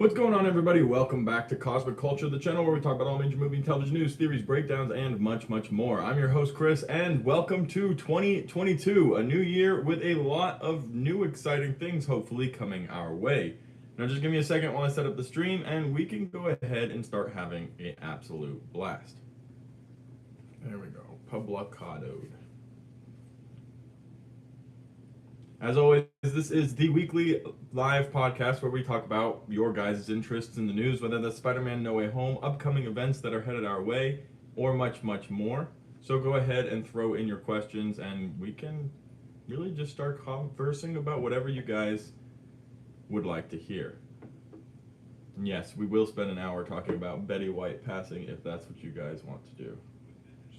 What's going on, everybody? Welcome back to Cosmic Culture, the channel where we talk about all major movie and television news, theories, breakdowns, and much, much more. I'm your host, Chris, and welcome to 2022, a new year with a lot of new exciting things hopefully coming our way. Now, just give me a second while I set up the stream, and we can go ahead and start having an absolute blast. There we go. Publicadoed. As always, this is the weekly live podcast where we talk about your guys' interests in the news, whether that's Spider-Man No Way Home, upcoming events that are headed our way, or much, much more. So go ahead and throw in your questions, and we can really just start conversing about whatever you guys would like to hear. And yes, we will spend an hour talking about Betty White passing if that's what you guys want to do.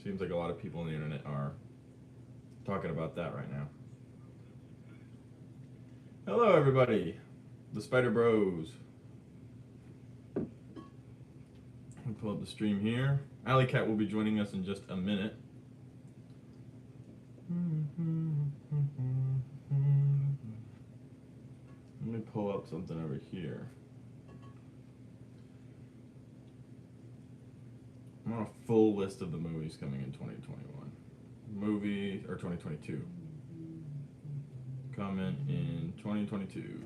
Seems like a lot of people on the internet are talking about that right now. Hello, everybody. The Spider Bros. Let me pull up the stream here. Alley Cat will be joining us in just a minute. Let me pull up something over here. I'm on a full list of the movies coming in 2021. 2022. Coming in 2022.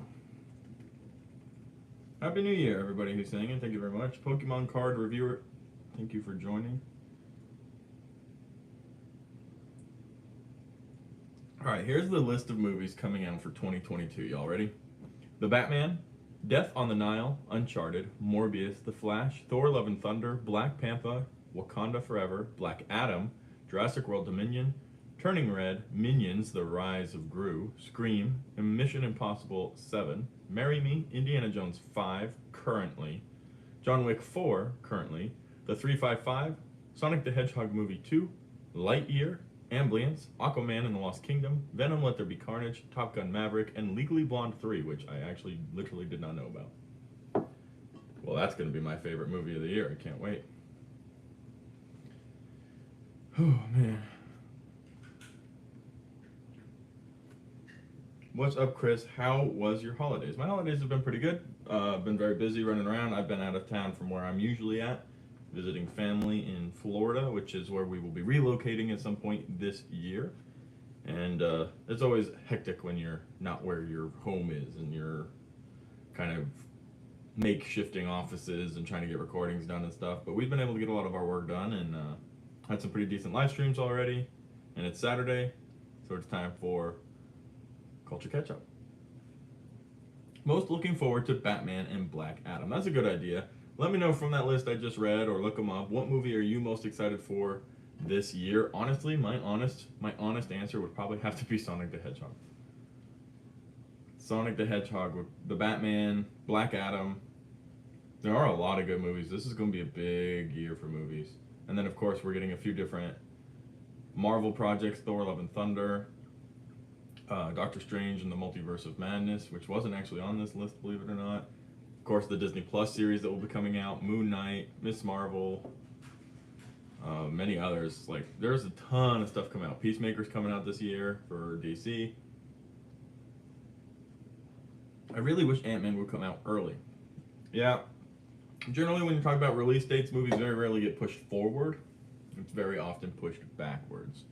Happy New Year, everybody who's saying it. Thank you very much. Pokemon card reviewer, thank you for joining. Alright, here's the list of movies coming out for 2022. Y'all ready? The Batman, Death on the Nile, Uncharted, Morbius, The Flash, Thor Love and Thunder, Black Panther, Wakanda Forever, Black Adam, Jurassic World Dominion, Turning Red, Minions, The Rise of Gru, Scream, Mission Impossible 7, Marry Me, Indiana Jones 5, currently, John Wick 4, currently, The 355, Sonic the Hedgehog Movie 2, Lightyear, Ambulance, Aquaman and the Lost Kingdom, Venom Let There Be Carnage, Top Gun Maverick, and Legally Blonde 3, which I actually literally did not know about. Well, that's going to be my favorite movie of the year. I can't wait. Oh, man. What's up, Chris? How was your holidays? My holidays have been pretty good. I've been very busy running around. I've been out of town from where I'm usually at, visiting family in Florida, which is where we will be relocating at some point this year. And it's always hectic when you're not where your home is and you're kind of makeshifting offices and trying to get recordings done and stuff. But we've been able to get a lot of our work done and had some pretty decent live streams already. And it's Saturday, so it's time for Culture Catchup. Most looking forward to Batman and Black Adam. That's a good idea. Let me know from that list I just read or look them up. What movie are you most excited for this year? Honestly, my honest answer would probably have to be Sonic the Hedgehog. Sonic the Hedgehog with the Batman, Black Adam. There are a lot of good movies. This is going to be a big year for movies. And then, of course, we're getting a few different Marvel projects, Thor Love and Thunder, Doctor Strange and the Multiverse of Madness, which wasn't actually on this list, believe it or not. Of course, the Disney Plus series that will be coming out, Moon Knight, Miss Marvel, many others. Like, there's a ton of stuff coming out. Peacemaker's coming out this year for DC. I really wish Ant-Man would come out early. Yeah, generally when you talk about release dates, movies very rarely get pushed forward. It's very often pushed backwards.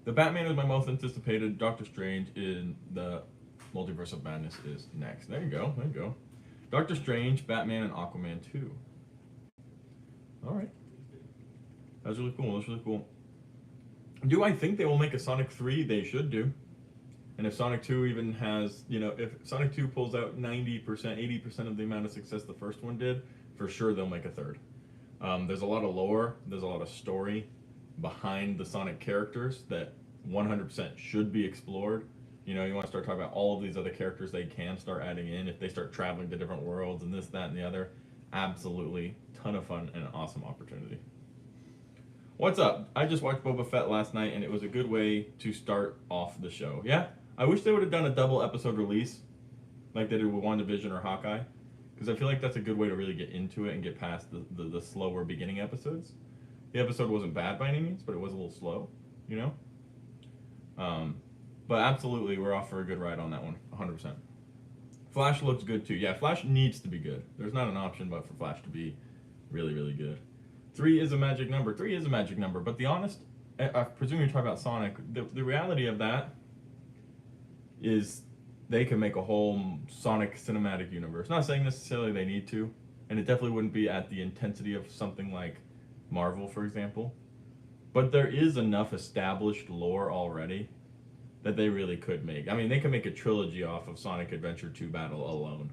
The Batman is my most anticipated. Doctor Strange in the Multiverse of Madness is next. There you go. There you go. Doctor Strange, Batman, and Aquaman 2. All right. That's really cool. That's really cool. Do I think they will make a Sonic 3? They should do. And if Sonic 2 even has, if Sonic 2 pulls out 90%, 80% of the amount of success the first one did, for sure they'll make a third. There's a lot of lore. There's a lot of story behind the Sonic characters that 100% should be explored. You want to start talking about all of these other characters they can start adding in if they start traveling to different worlds and this, that, and the other. Absolutely ton of fun and an awesome opportunity. What's up? I just watched Boba Fett last night and it was a good way to start off the show. Yeah, I wish they would have done a double episode release like they did with WandaVision or Hawkeye, because I feel like that's a good way to really get into it and get past the slower beginning episodes. The episode wasn't bad by any means, but it was a little slow, But absolutely, we're off for a good ride on that one, 100%. Flash looks good too. Yeah, Flash needs to be good. There's not an option but for Flash to be really, really good. 3 is a magic number. 3 is a magic number. But the honest, I presume you're talking about Sonic. The reality of that is they can make a whole Sonic cinematic universe. Not saying necessarily they need to, and it definitely wouldn't be at the intensity of something like Marvel, for example. But there is enough established lore already that they really could make. I mean, they could make a trilogy off of Sonic Adventure 2 Battle alone.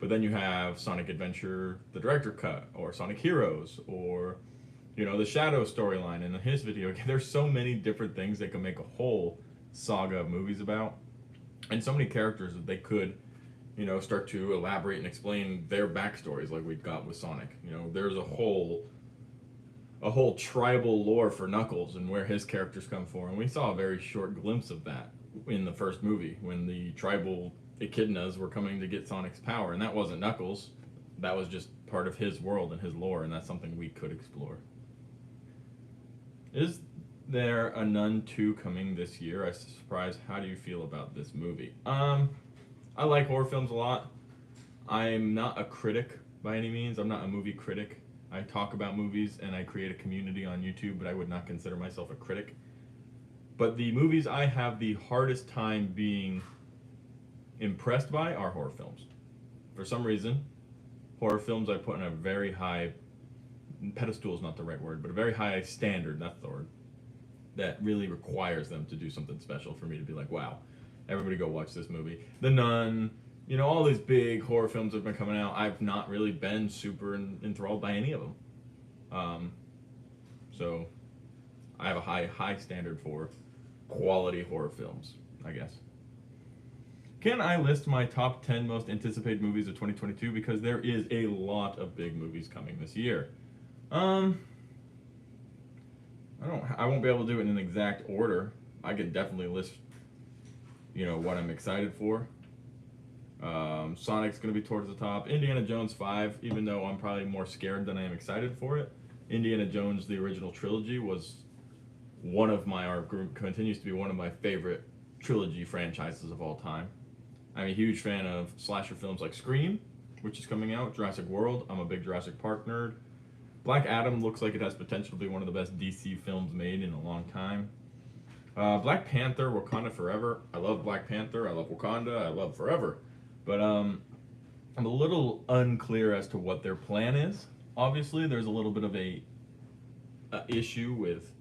But then you have Sonic Adventure, the director cut, or Sonic Heroes, or, you know, the Shadow storyline in his video. There's so many different things they could make a whole saga of movies about. And so many characters that they could, you know, start to elaborate and explain their backstories like we've got with Sonic. You know, there's a whole tribal lore for Knuckles and where his characters come from. And we saw a very short glimpse of that in the first movie when the tribal echidnas were coming to get Sonic's power. And that wasn't Knuckles. That was just part of his world and his lore, and that's something we could explore. Is there a Nun 2 coming this year? I was surprised. How do you feel about this movie? I like horror films a lot. I'm not a critic by any means. I'm not a movie critic. I talk about movies and I create a community on YouTube, but I would not consider myself a critic. But the movies I have the hardest time being impressed by are horror films. For some reason, horror films I put on a very high, pedestal is not the right word, but a very high standard, that's the word, that really requires them to do something special for me to be like, wow, everybody go watch this movie. The Nun, you know, all these big horror films have been coming out. I've not really been super enthralled by any of them. So I have a high standard for quality horror films, I guess. Can I list my top 10 most anticipated movies of 2022? Because there is a lot of big movies coming this year. I won't be able to do it in an exact order. I could definitely list, you know, what I'm excited for. Sonic's going to be towards the top. Indiana Jones 5, even though I'm probably more scared than I am excited for it. Indiana Jones, the original trilogy, was continues to be one of my favorite trilogy franchises of all time. I'm a huge fan of slasher films like Scream, which is coming out, Jurassic World. I'm a big Jurassic Park nerd. Black Adam looks like it has potential to be one of the best DC films made in a long time. Black Panther, Wakanda Forever. I love Black Panther. I love Wakanda. I love Forever. But I'm a little unclear as to what their plan is. Obviously, there's a little bit of a issue with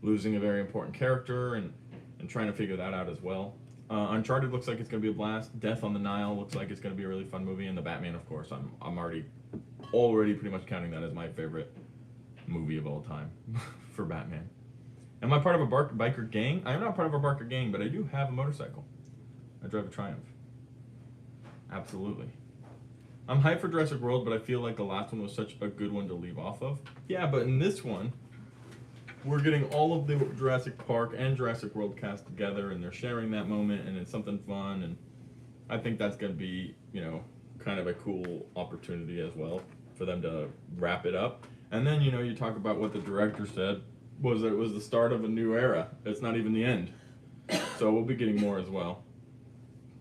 losing a very important character and trying to figure that out as well. Uncharted looks like it's going to be a blast. Death on the Nile looks like it's going to be a really fun movie. And The Batman, of course. I'm already pretty much counting that as my favorite movie of all time for Batman. Am I part of a biker gang? I'm not part of a biker gang, but I do have a motorcycle. I drive a Triumph. Absolutely. I'm hyped for Jurassic World, but I feel like the last one was such a good one to leave off of. Yeah, but in this one, we're getting all of the Jurassic Park and Jurassic World cast together, and they're sharing that moment, and it's something fun, and I think that's going to be, you know, kind of a cool opportunity as well for them to wrap it up. And then, you know, you talk about what the director said, was that it was the start of a new era. It's not even the end. So we'll be getting more as well.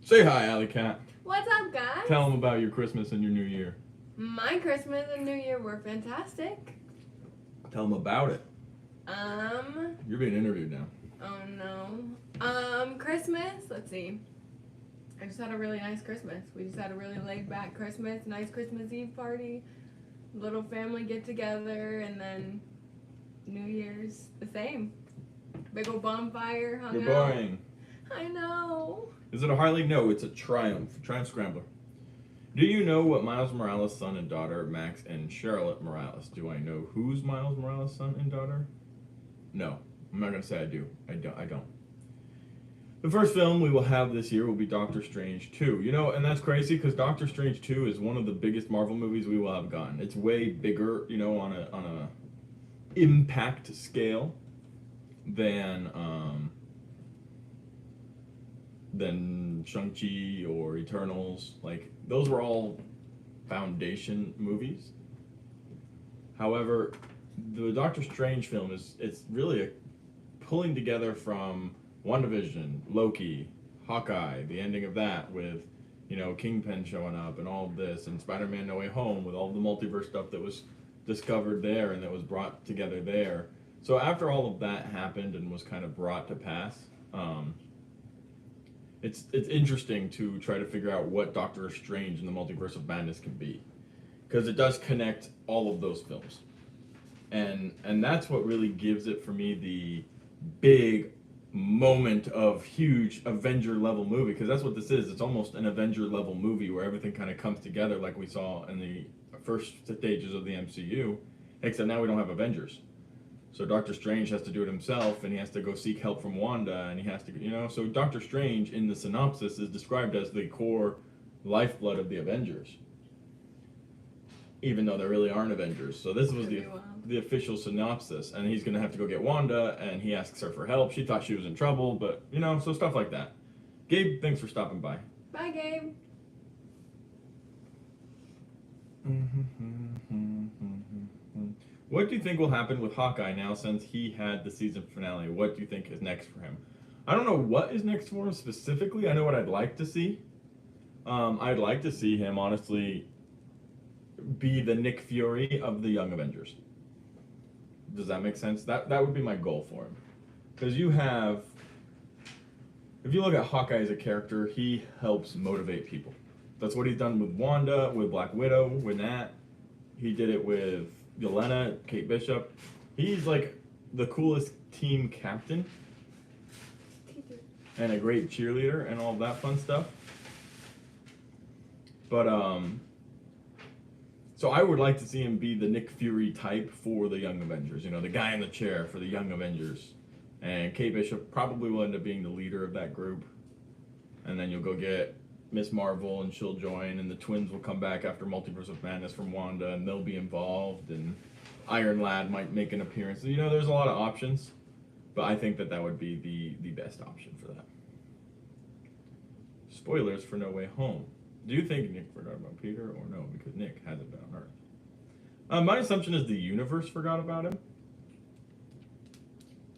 Say hi, Alley Cat. What's up, guys? Tell them about your Christmas and your New Year. My Christmas and New Year were fantastic. Tell them about it. You're being interviewed now. Oh no. Christmas, let's see. I just had a really nice Christmas. We just had a really laid back Christmas, nice Christmas Eve party, little family get together, and then New Year's the same. Big old bonfire, hung You're out. boring. I know. Is it a Harley? No, it's a Triumph. Triumph Scrambler. Do you know what Miles Morales' son and daughter, Max and Charlotte Morales? Do I know who's Miles Morales' son and daughter? No. I'm not going to say I do. I don't. The first film we will have this year will be Doctor Strange 2. You know, and that's crazy because Doctor Strange 2 is one of the biggest Marvel movies we will have gotten. It's way bigger, you know, on a impact scale than Shang-Chi or Eternals. Like, those were all foundation movies. However, the Doctor Strange film it's really a pulling together from WandaVision, Loki, Hawkeye, the ending of that with, you know, Kingpin showing up and all of this, and Spider-Man No Way Home with all the multiverse stuff that was discovered there and that was brought together there. So after all of that happened and was kind of brought to pass, it's interesting to try to figure out what Doctor Strange in the Multiverse of Madness can be, because it does connect all of those films, and that's what really gives it for me the big moment of huge Avenger level movie, because that's what this is. It's almost an Avenger level movie where everything kind of comes together like we saw in the first stages of the MCU, except now we don't have Avengers. So Doctor Strange has to do it himself, and he has to go seek help from Wanda, and he has to, you know, so Doctor Strange in the synopsis is described as the core lifeblood of the Avengers, even though there really aren't Avengers. So this was the official synopsis, and he's going to have to go get Wanda, and he asks her for help. She thought she was in trouble, but, you know, so stuff like that. Gabe, thanks for stopping by. Bye, Gabe. What do you think will happen with Hawkeye now since he had the season finale? What do you think is next for him? I don't know what is next for him specifically. I know what I'd like to see. I'd like to see him, honestly, be the Nick Fury of the Young Avengers. Does that make sense? That would be my goal for him. Because you have... If you look at Hawkeye as a character, he helps motivate people. That's what he's done with Wanda, with Black Widow, with Nat. He did it with Yelena, Kate Bishop. He's like the coolest team captain and a great cheerleader and all that fun stuff. But so I would like to see him be the Nick Fury type for the Young Avengers, you know, the guy in the chair for the Young Avengers. And Kate Bishop probably will end up being the leader of that group. And then you'll go get Miss Marvel, and she'll join, and the twins will come back after Multiverse of Madness from Wanda, and they'll be involved, and Iron Lad might make an appearance. You know, there's a lot of options, but I think that would be the best option for that. Spoilers for No Way Home. Do you think Nick forgot about Peter, or no, because Nick hasn't been on Earth? My assumption is the universe forgot about him.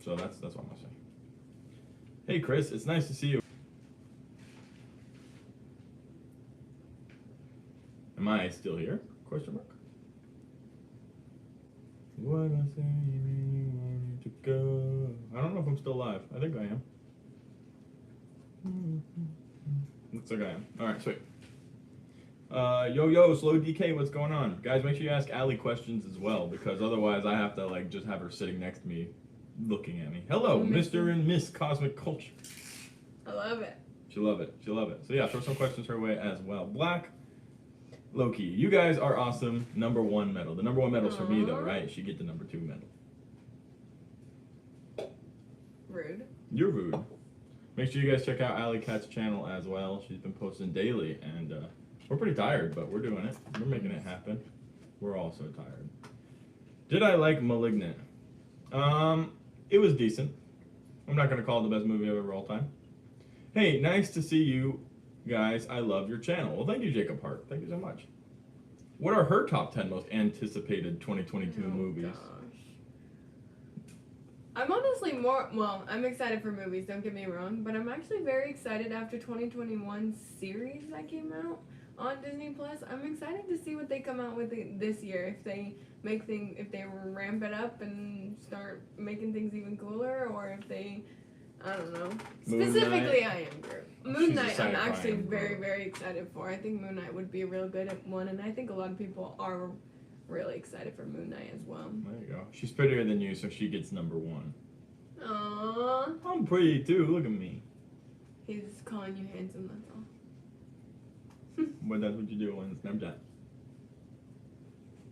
So that's what I'm going to say. Hey, Chris, it's nice to see you. Am I still here? Question mark. What I say you wanted to go. I don't know if I'm still alive. I think I am. Looks like I am. Alright, sweet. Yo, Slow DK, what's going on? Guys, make sure you ask Allie questions as well, because otherwise I have to like just have her sitting next to me looking at me. Hello, Mr. and Miss Cosmic Culture. I love it. She'll love it. She'll love it. So yeah, throw some questions her way as well. Black. Low-key, you guys are awesome. Number 1 medal. The number 1 medal's for me, though, right? She get the number 2 medal. Rude. You're rude. Make sure you guys check out Alley Cat's channel as well. She's been posting daily, and we're pretty tired, but we're doing it. We're making it happen. We're all so tired. Did I like Malignant? It was decent. I'm not going to call it the best movie of ever all time. Hey, nice to see you. Guys, I love your channel. Well, thank you, Jacob Hart. Thank you so much. What are her top 10 most anticipated 2022 movies? Gosh. I'm honestly I'm excited for movies, don't get me wrong, but I'm actually very excited after 2021 series that came out on Disney Plus. I'm excited to see what they come out with this year. If they if they ramp it up and start making things even cooler, or if they, I don't know. Specifically, I am Groot. Moon Knight, I'm actually very, very excited for. I think Moon Knight would be a real good one, and I think a lot of people are really excited for Moon Knight as well. There you go. She's prettier than you, so she gets number 1. Aww. I'm pretty too. Look at me. He's calling you handsome, that's all. But that's what you do on Snapchat.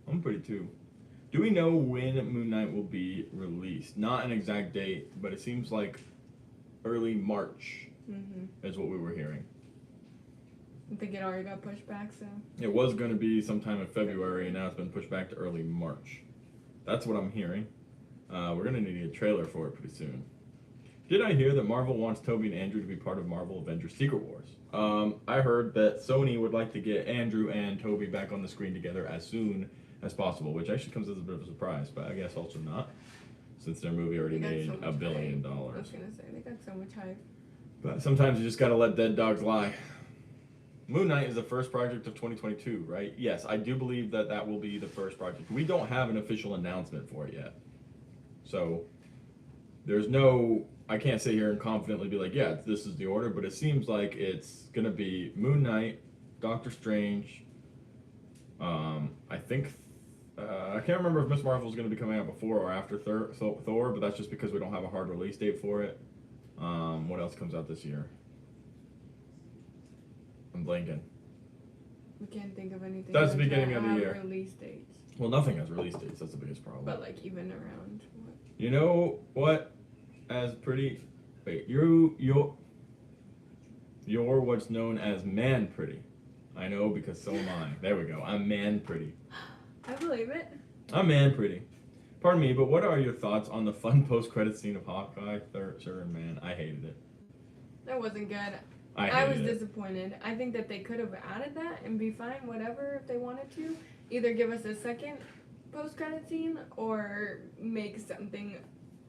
I'm pretty too. Do we know when Moon Knight will be released? Not an exact date, but it seems like early March is what we were hearing. I think it already got pushed back, so. It was going to be sometime in February, and now it's been pushed back to early March. That's what I'm hearing. We're going to need a trailer for it pretty soon. Did I hear that Marvel wants Tobey and Andrew to be part of Marvel Avengers Secret Wars? I heard that Sony would like to get Andrew and Tobey back on the screen together as soon as possible, which actually comes as a bit of a surprise, but I guess also not, since their movie already made $1 billion. I was going to say, they got so much hype. But sometimes you just got to let dead dogs lie. Moon Knight is the first project of 2022, right? Yes, I do believe that that will be the first project. We don't have an official announcement for it yet. So, there's no, I can't sit here and confidently be like, yeah, this is the order, but it seems like it's going to be Moon Knight, Doctor Strange, I think, I can't remember if Miss Marvel is going to be coming out before or after Thor, but that's just because we don't have a hard release date for it. What else comes out this year? I'm blanking. We can't think of anything. That's the that beginning of the have year. Release dates. Well, nothing has release dates. That's the biggest problem. But like even around what? You know what? As pretty. Wait, you're what's known as man pretty. I know because so am I. There we go. I'm man pretty. I believe it. I'm man pretty. Pardon me, but what are your thoughts on the fun post-credit scene of Hawkeye? Sir and man, I hated it. That wasn't good. I was hated it. disappointed. I think that they could have added that and be fine, whatever, if they wanted to. Either give us a second post-credit scene or make something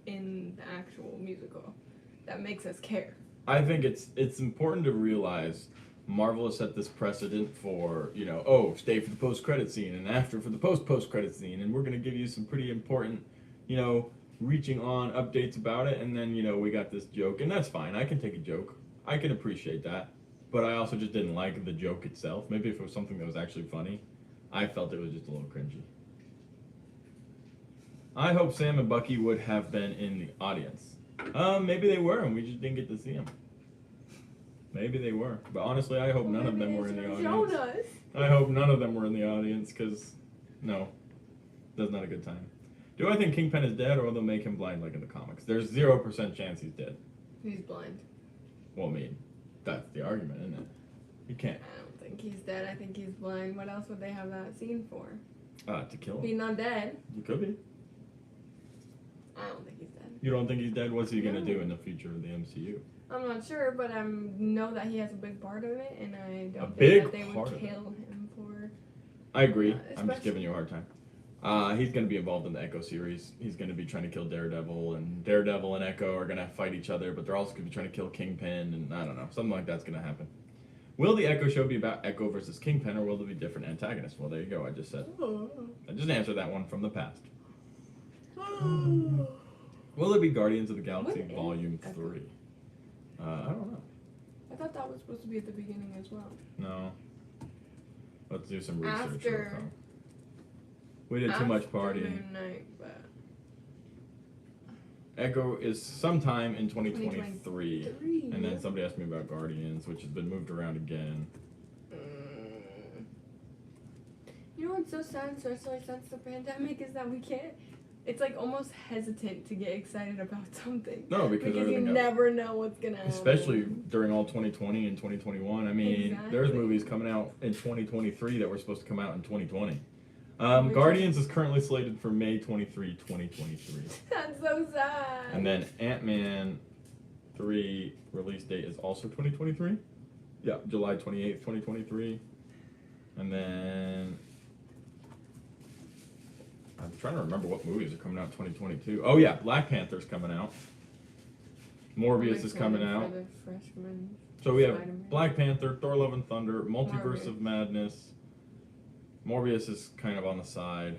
in the actual musical that makes us care. I think it's important to realize Marvel has set this precedent for, you know, oh, stay for the post-credit scene and after for the post-credit scene, and we're going to give you some pretty important, you know, reaching on updates about it, and then, you know, we got this joke, and that's fine. I can take a joke. I can appreciate that. But I also just didn't like the joke itself. Maybe if it was something that was actually funny, I felt it was just a little cringy. I hope Sam and Bucky would have been in the audience. Maybe they were, and we just didn't get to see them. Maybe they were. But honestly, I hope none of them were in the audience. I hope none of them were in the audience, because, no, that's not a good time. Do I think Kingpin is dead, or will they make him blind like in the comics? There's 0% chance he's dead. He's blind. Well, I mean, that's the argument, isn't it? You can't. I don't think he's dead. I think he's blind. What else would they have that scene for? To kill him. He's not dead. He could be. I don't think he's dead. You don't think he's dead? What's he gonna do in the future of the MCU? I'm not sure, but I know that he has a big part of it, and I don't think big that they part would of it. kill him for. I agree. I'm just especially- giving you a hard time. He's going to be involved in the Echo series. He's going to be trying to kill Daredevil, and Daredevil and Echo are going to fight each other, but they're also going to be trying to kill Kingpin, and I don't know. Something like that's going to happen. Will the Echo show be about Echo versus Kingpin, or will there be different antagonists? Well, there you go. I just said. I just answered that one from the past. Will it be Guardians of the Galaxy What is Volume Echo? 3? I don't know. I thought that was supposed to be at the beginning as well. No. Let's do some research. After- real quick. We did too much After partying. Moon Knight, but Echo is sometime in 2023. 2023, And yeah. then somebody asked me about Guardians, which has been moved around again. You know what's so sad, especially since the pandemic, is that we can't. It's like almost hesitant to get excited about something. No, because you everything got- never know what's gonna happen. Especially during all 2020 and 2021. I mean, there's Exactly. movies coming out in 2023 that were supposed to come out in 2020. Which Guardians is currently slated for May 23, 2023. That's so sad. And then Ant-Man 3 release date is also 2023. Yeah, July 28th, 2023. And then I'm trying to remember what movies are coming out in 2022. Oh yeah, Black Panther's coming out. Morbius is coming out. For the freshman So we have Spider-Man. Black Panther, Thor: Love and Thunder, Multiverse Morbius. of Madness. Morbius is kind of on the side.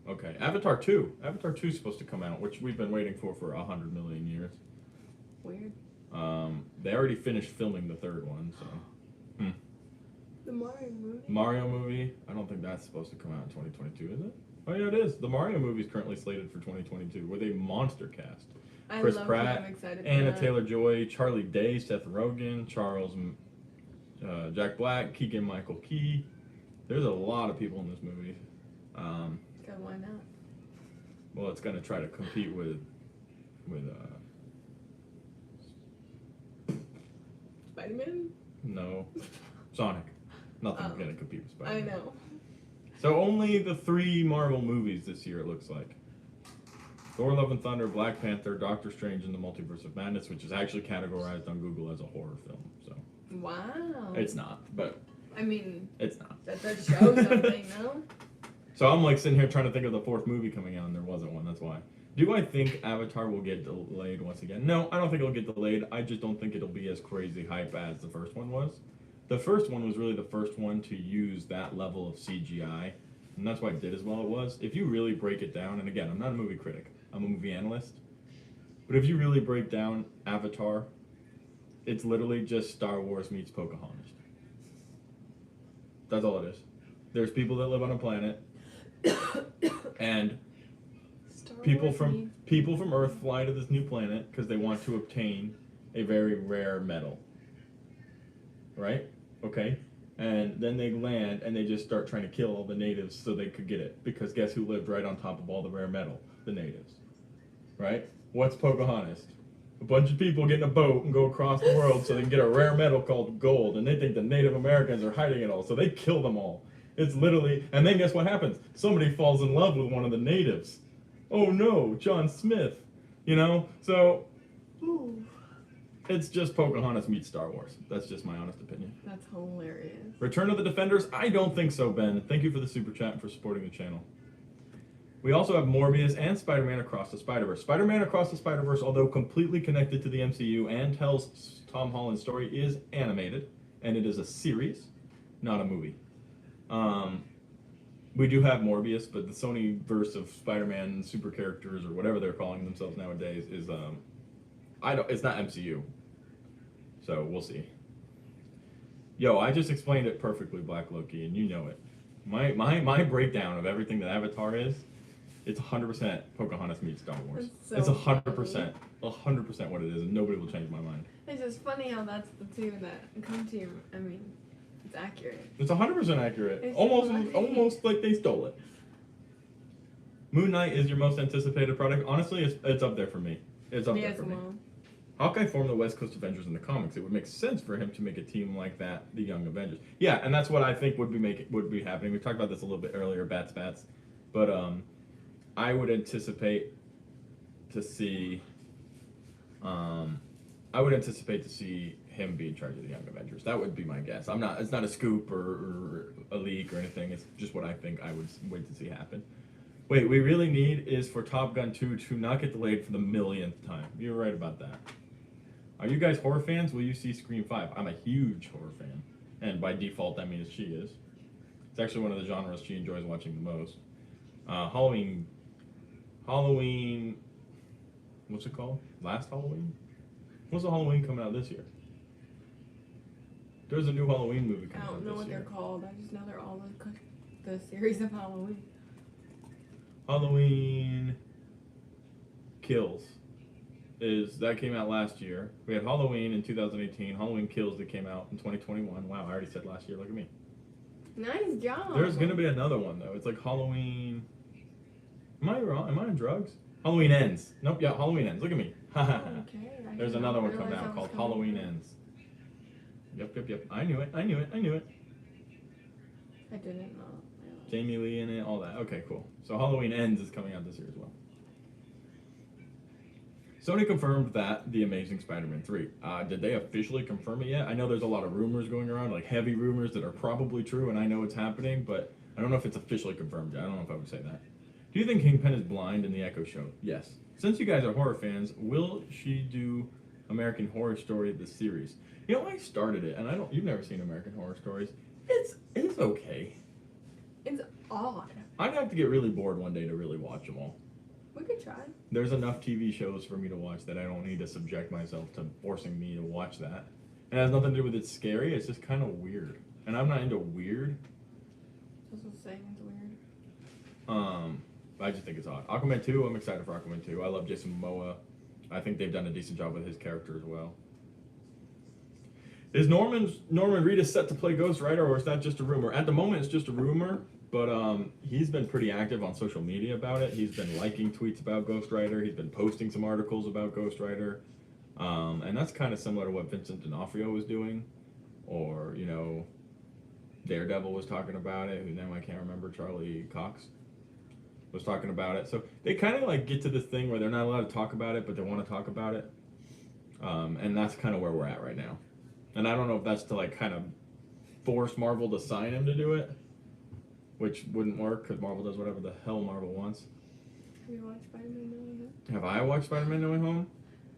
Okay, Avatar 2. Avatar 2 is supposed to come out, which we've been waiting for 100 million years. Weird. They already finished filming the third one, so. The Mario movie. Mario movie, I don't think that's supposed to come out in 2022, is it? Oh yeah, it is. The Mario movie is currently slated for 2022 with a monster cast. I Chris love Pratt, it. I'm excited for Anna that. Taylor-Joy, Charlie Day, Seth Rogen, Jack Black, Keegan-Michael Key. There's a lot of people in this movie. So why not? Well, it's gonna try to compete with Spider-Man? no, Sonic. Nothing's Oh. gonna compete with I Spider-Man. know. So only the 3 Marvel movies this year, it looks like. Thor: Love and Thunder, Black Panther, Doctor Strange in the Multiverse of Madness, which is actually categorized on Google as a horror film. So Wow. it's not, but I mean, it's not. that does show something, no? So I'm like sitting here trying to think of the 4th movie coming out, and there wasn't one. That's why. Do I think Avatar will get delayed once again? No, I don't think it'll get delayed. I just don't think it'll be as crazy hype as the first one was. The first one was really the first one to use that level of CGI, and that's why it did as well it was. If you really break it down, and again, I'm not a movie critic, I'm a movie analyst, but if you really break down Avatar, it's literally just Star Wars meets Pocahontas. That's all it is. There's people that live on a planet, and people from Earth fly to this new planet because they want to obtain a very rare metal. Right? Okay? And then they land and they just start trying to kill all the natives so they could get it. Because guess who lived right on top of all the rare metal? The natives. Right? What's Pocahontas? A bunch of people get in a boat and go across the world so they can get a rare metal called gold, and they think the Native Americans are hiding it all, so they kill them all. It's literally, and then guess what happens? Somebody falls in love with one of the natives. Oh no, John Smith. You know? So, Ooh. It's just Pocahontas meets Star Wars. That's just my honest opinion. That's hilarious. Return of the Defenders? I don't think so, Ben. Thank you for the super chat and for supporting the channel. We also have Morbius and Spider-Man Across the Spider-Verse. Spider-Man Across the Spider-Verse, although completely connected to the MCU and tells Tom Holland's story, is animated, and it is a series, not a movie. We do have Morbius, but the Sony verse of Spider-Man super characters, or whatever they're calling themselves nowadays, is it's not MCU. So we'll see. Yo, I just explained it perfectly, Black Loki, and you know it. My breakdown of everything that Avatar is, it's 100% Pocahontas meets Star Wars. It's 100%, 100% what it is, and nobody will change my mind. It's just funny how that's the two that come to you. I mean, it's accurate. It's 100% accurate. It's Almost like they stole it. Moon Knight is your most anticipated product. Honestly, it's up there for me. It's up there for me. Hawkeye formed the West Coast Avengers in the comics. It would make sense for him to make a team like that, the Young Avengers. Yeah, and that's what I think would be happening. We talked about this a little bit earlier, bats, but I would anticipate to see him be in charge of the Young Avengers. That would be my guess. It's not a scoop or a leak or anything. It's just what I think I would wait to see happen. Wait, we really need is for Top Gun 2 to not get delayed for the millionth time. You're right about that. Are you guys horror fans? Will you see Scream 5? I'm a huge horror fan. And by default, that means she is. It's actually one of the genres she enjoys watching the most. Halloween, what's it called? Last Halloween? What's the Halloween coming out this year? There's a new Halloween movie coming out this year. I don't know what they're called. I just know they're all the series of Halloween. Halloween Kills that came out last year. We had Halloween in 2018. Halloween Kills that came out in 2021. Wow, I already said last year. Look at me. Nice job. There's gonna be another one though. It's like Halloween. Am I wrong? Am I on drugs? Halloween Ends. Nope. Yeah, Halloween Ends. Look at me. Okay. There's another one coming out called Halloween Ends. Yep. I knew it. I didn't know. Jamie Lee in it, all that. Okay, cool. So Halloween Ends is coming out this year as well. Sony confirmed that The Amazing Spider-Man 3. Did they officially confirm it yet? I know there's a lot of rumors going around, like heavy rumors that are probably true, and I know it's happening, but I don't know if it's officially confirmed yet. I don't know if I would say that. Do you think Kingpin is blind in the Echo Show? Yes. Since you guys are horror fans, will she do American Horror Story, the series? You know, I started it, and you've never seen American Horror Stories. It's okay. It's odd. I'd have to get really bored one day to really watch them all. We could try. There's enough TV shows for me to watch that I don't need to subject myself to forcing me to watch that. And it has nothing to do with it's scary, it's just kind of weird. And I'm not into weird. That's what I'm saying, it's weird. I just think it's odd. Aquaman 2, I'm excited for Aquaman 2. I love Jason Momoa. I think they've done a decent job with his character as well. Is Norman Reedus set to play Ghost Rider, or is that just a rumor? At the moment, it's just a rumor, but he's been pretty active on social media about it. He's been liking tweets about Ghost Rider. He's been posting some articles about Ghost Rider, and that's kind of similar to what Vincent D'Onofrio was doing, or Daredevil was talking about it. Whose name I can't remember. Charlie Cox was talking about it. So they kind of like get to this thing where they're not allowed to talk about it, but they want to talk about it, and that's kind of where we're at right now. And I don't know if that's to like kind of force Marvel to sign him to do it, which wouldn't work because Marvel does whatever the hell Marvel wants. Have you watched Spider-Man No Way Home? Have I watched Spider-Man No Way Home?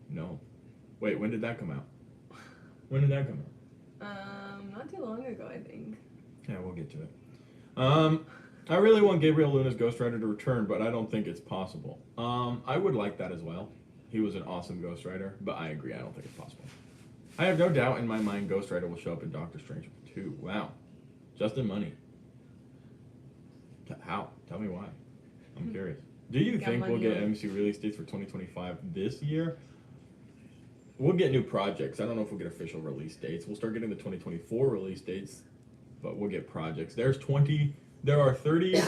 No. Wait, when did that come out? When did that come out? Not too long ago, I think. Yeah, we'll get to it. I really want Gabriel Luna's Ghost Rider to return, but I don't think it's possible. I would like that as well. He was an awesome Ghost Rider, but I agree, I don't think it's possible. I have no doubt in my mind Ghost Rider will show up in Doctor Strange 2. Wow. Justin Money. How? Tell me why. I'm curious. Do you think we'll get MCU release dates for 2025 this year? We'll get new projects. I don't know if we'll get official release dates. We'll start getting the 2024 release dates, but we'll get projects. There are 30.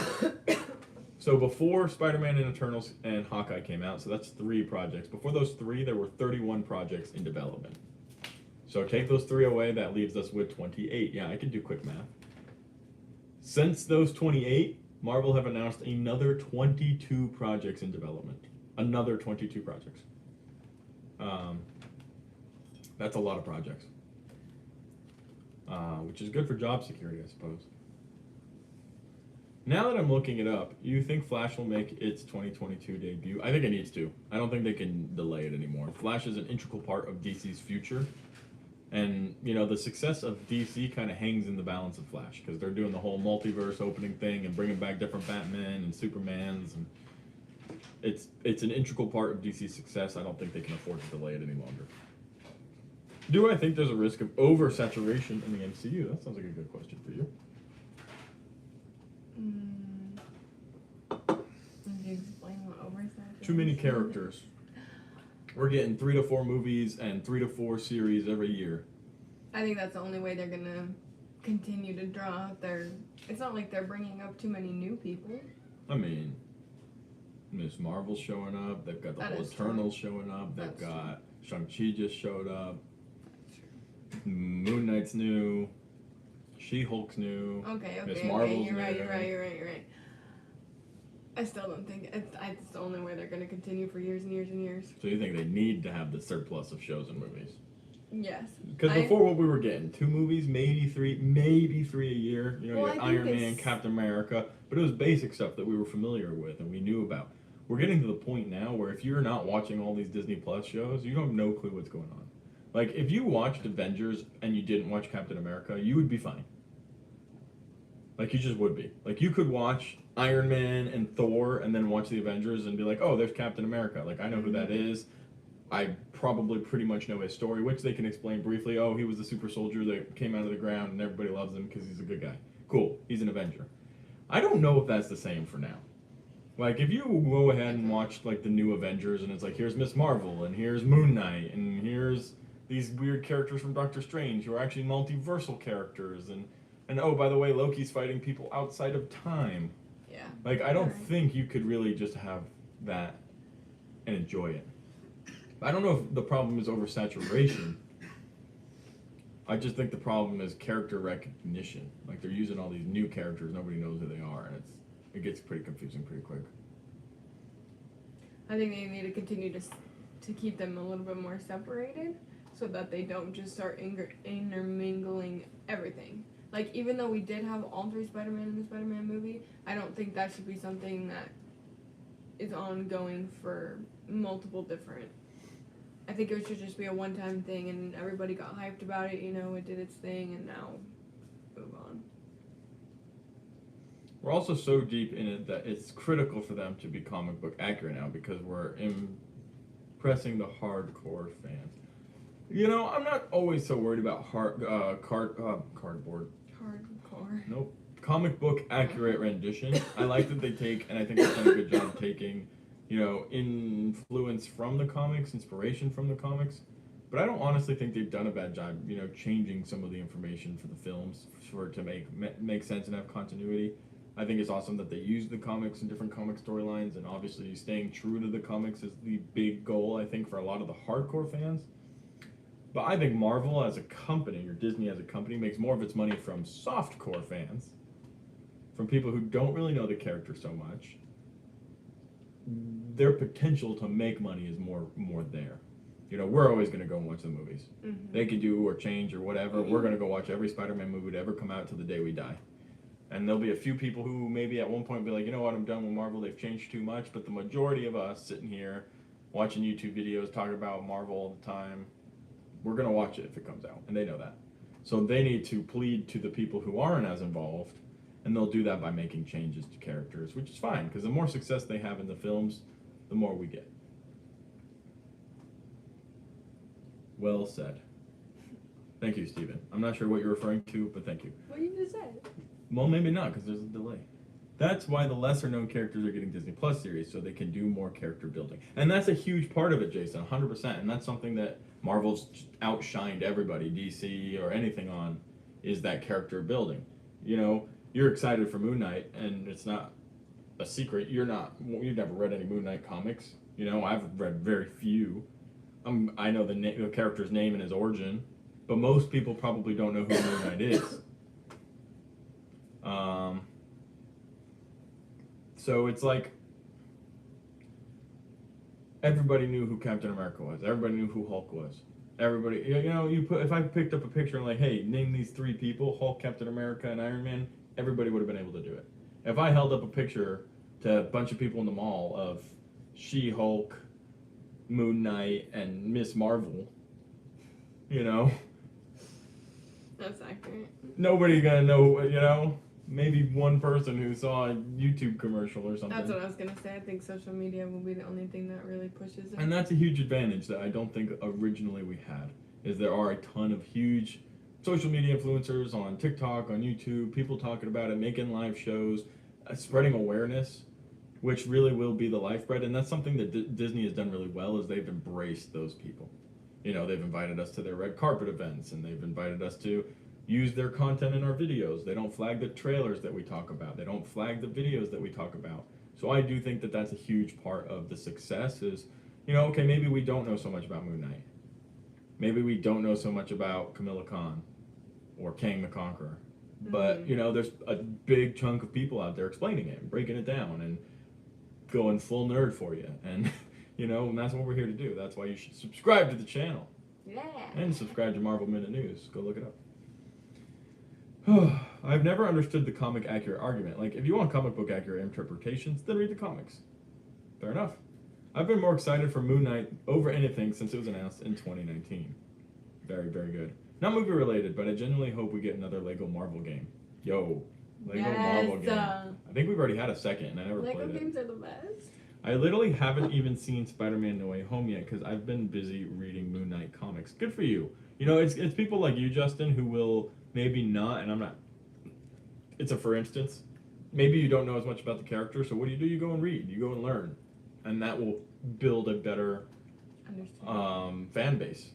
So before Spider-Man and Eternals and Hawkeye came out, so that's 3 projects. Before those 3, there were 31 projects in development. So take those 3 away, that leaves us with 28. Yeah, I can do quick math. Since those 28, Marvel have announced another 22 projects in development. Another 22 projects. That's a lot of projects. Which is good for job security, I suppose. Now that I'm looking it up, you think Flash will make its 2022 debut? I think it needs to. I don't think they can delay it anymore. Flash is an integral part of DC's future. And, you know, the success of DC kind of hangs in the balance of Flash, because they're doing the whole multiverse opening thing and bringing back different Batman and Supermans. And it's an integral part of DC's success. I don't think they can afford to delay it any longer. Do I think there's a risk of oversaturation in the MCU? That sounds like a good question for you. Can you explain what oversaturation? Too many characters. We're getting 3 to 4 movies and 3 to 4 series every year. I think that's the only way they're gonna continue to draw out their. It's not like they're bringing up too many new people. I mean, Miss Marvel's showing up. They've got the whole Eternals showing up. They've got Shang-Chi just showed up. Moon Knight's new. She-Hulk's new. Okay. Miss Marvel's You're new. right. I still don't think it's the only way they're going to continue for years and years and years. So you think they need to have the surplus of shows and movies? Yes. Because before, what we were getting, 2 movies, maybe 3 a year. You know, you had Iron Man, Captain America, but it was basic stuff that we were familiar with and we knew about. We're getting to the point now where if you're not watching all these Disney Plus shows, you don't have no clue what's going on. Like, if you watched Avengers and you didn't watch Captain America, you would be fine. Like, you just would be. Like, you could watch Iron Man and Thor and then watch the Avengers and be like, oh, there's Captain America. Like, I know who that is. I probably pretty much know his story, which they can explain briefly. Oh, he was the super soldier that came out of the ground and everybody loves him because he's a good guy. Cool. He's an Avenger. I don't know if that's the same for now. Like, if you go ahead and watch, like, the new Avengers and it's like, here's Miss Marvel and here's Moon Knight and here's these weird characters from Doctor Strange who are actually multiversal characters and oh, by the way, Loki's fighting people outside of time. Yeah. Like, I don't think you could really just have that and enjoy it. I don't know if the problem is oversaturation. I just think the problem is character recognition. Like, they're using all these new characters, nobody knows who they are, and it gets pretty confusing pretty quick. I think they need to continue to keep them a little bit more separated so that they don't just start intermingling everything. Like, even though we did have all 3 Spider-Man in the Spider-Man movie, I don't think that should be something that is ongoing for multiple different. I think it should just be a one-time thing and everybody got hyped about it, you know, it did its thing and now move on. We're also so deep in it that it's critical for them to be comic book accurate now because we're impressing the hardcore fans. You know, I'm not always so worried about cardboard. Hardcore. Nope. Comic book accurate rendition. I like that they take, and I think they've done a good job taking, you know, influence from the comics, inspiration from the comics. But I don't honestly think they've done a bad job, you know, changing some of the information for the films for it to make sense and have continuity. I think it's awesome that they use the comics and different comic storylines, and obviously staying true to the comics is the big goal, I think, for a lot of the hardcore fans. But I think Marvel as a company, or Disney as a company, makes more of its money from softcore fans, from people who don't really know the character so much. Their potential to make money is more there. You know, we're always going to go and watch the movies. Mm-hmm. They can do or change or whatever. Mm-hmm. We're going to go watch every Spider-Man movie to ever come out till the day we die. And there'll be a few people who maybe at one point be like, you know what, I'm done with Marvel. They've changed too much. But the majority of us sitting here watching YouTube videos talking about Marvel all the time, we're going to watch it if it comes out. And they know that. So they need to plead to the people who aren't as involved. And they'll do that by making changes to characters, which is fine. Because the more success they have in the films, the more we get. Well said. Thank you, Stephen. I'm not sure what you're referring to, but thank you. What you just said. Well, maybe not, because there's a delay. That's why the lesser-known characters are getting Disney Plus series, so they can do more character building. And that's a huge part of it, Jason, 100%. And that's something that Marvel's outshined everybody, DC or anything on, is that character building. You know, you're excited for Moon Knight, and it's not a secret. You've never read any Moon Knight comics. You know, I've read very few. I know the character's name and his origin, but most people probably don't know who Moon Knight is. So it's like everybody knew who Captain America was. Everybody knew who Hulk was. Everybody, if I picked up a picture and like, hey, name these three people, Hulk, Captain America, and Iron Man, everybody would have been able to do it. If I held up a picture to a bunch of people in the mall of She-Hulk, Moon Knight, and Miss Marvel, That's accurate. nobody's gonna know, maybe one person who saw a YouTube commercial or something. That's what I was gonna say. I think social media will be the only thing that really pushes it. And that's a huge advantage that I don't think originally we had, is there are a ton of huge social media influencers on TikTok, on YouTube, people talking about it, making live shows, spreading awareness, which really will be the lifeblood. And that's something that Disney has done really well, is they've embraced those people. They've invited us to their red carpet events, and they've invited us to use their content in our videos. They don't flag the trailers that we talk about. They don't flag the videos that we talk about. So I do think that that's a huge part of the success is, okay, maybe we don't know so much about Moon Knight. Maybe we don't know so much about Camilla Khan or Kang the Conqueror. But, there's a big chunk of people out there explaining it and breaking it down and going full nerd for you. And, and that's what we're here to do. That's why you should subscribe to the channel. Yeah. And subscribe to Marvel Minute News. Go look it up. I've never understood the comic accurate argument. Like, if you want comic book accurate interpretations, then read the comics. Fair enough. I've been more excited for Moon Knight over anything since it was announced in 2019. Very, very good. Not movie related, but I genuinely hope we get another Lego Marvel game. Yo, Lego Marvel game. I think we've already had a second, and I never played it. Lego games are the best. I literally haven't even seen Spider-Man No Way Home yet because I've been busy reading Moon Knight comics. Good for you. It's people like you, Justin, who will maybe not, and I'm not. It's a for instance. Maybe you don't know as much about the character, so what do? You go and read. You go and learn, and that will build a better fan base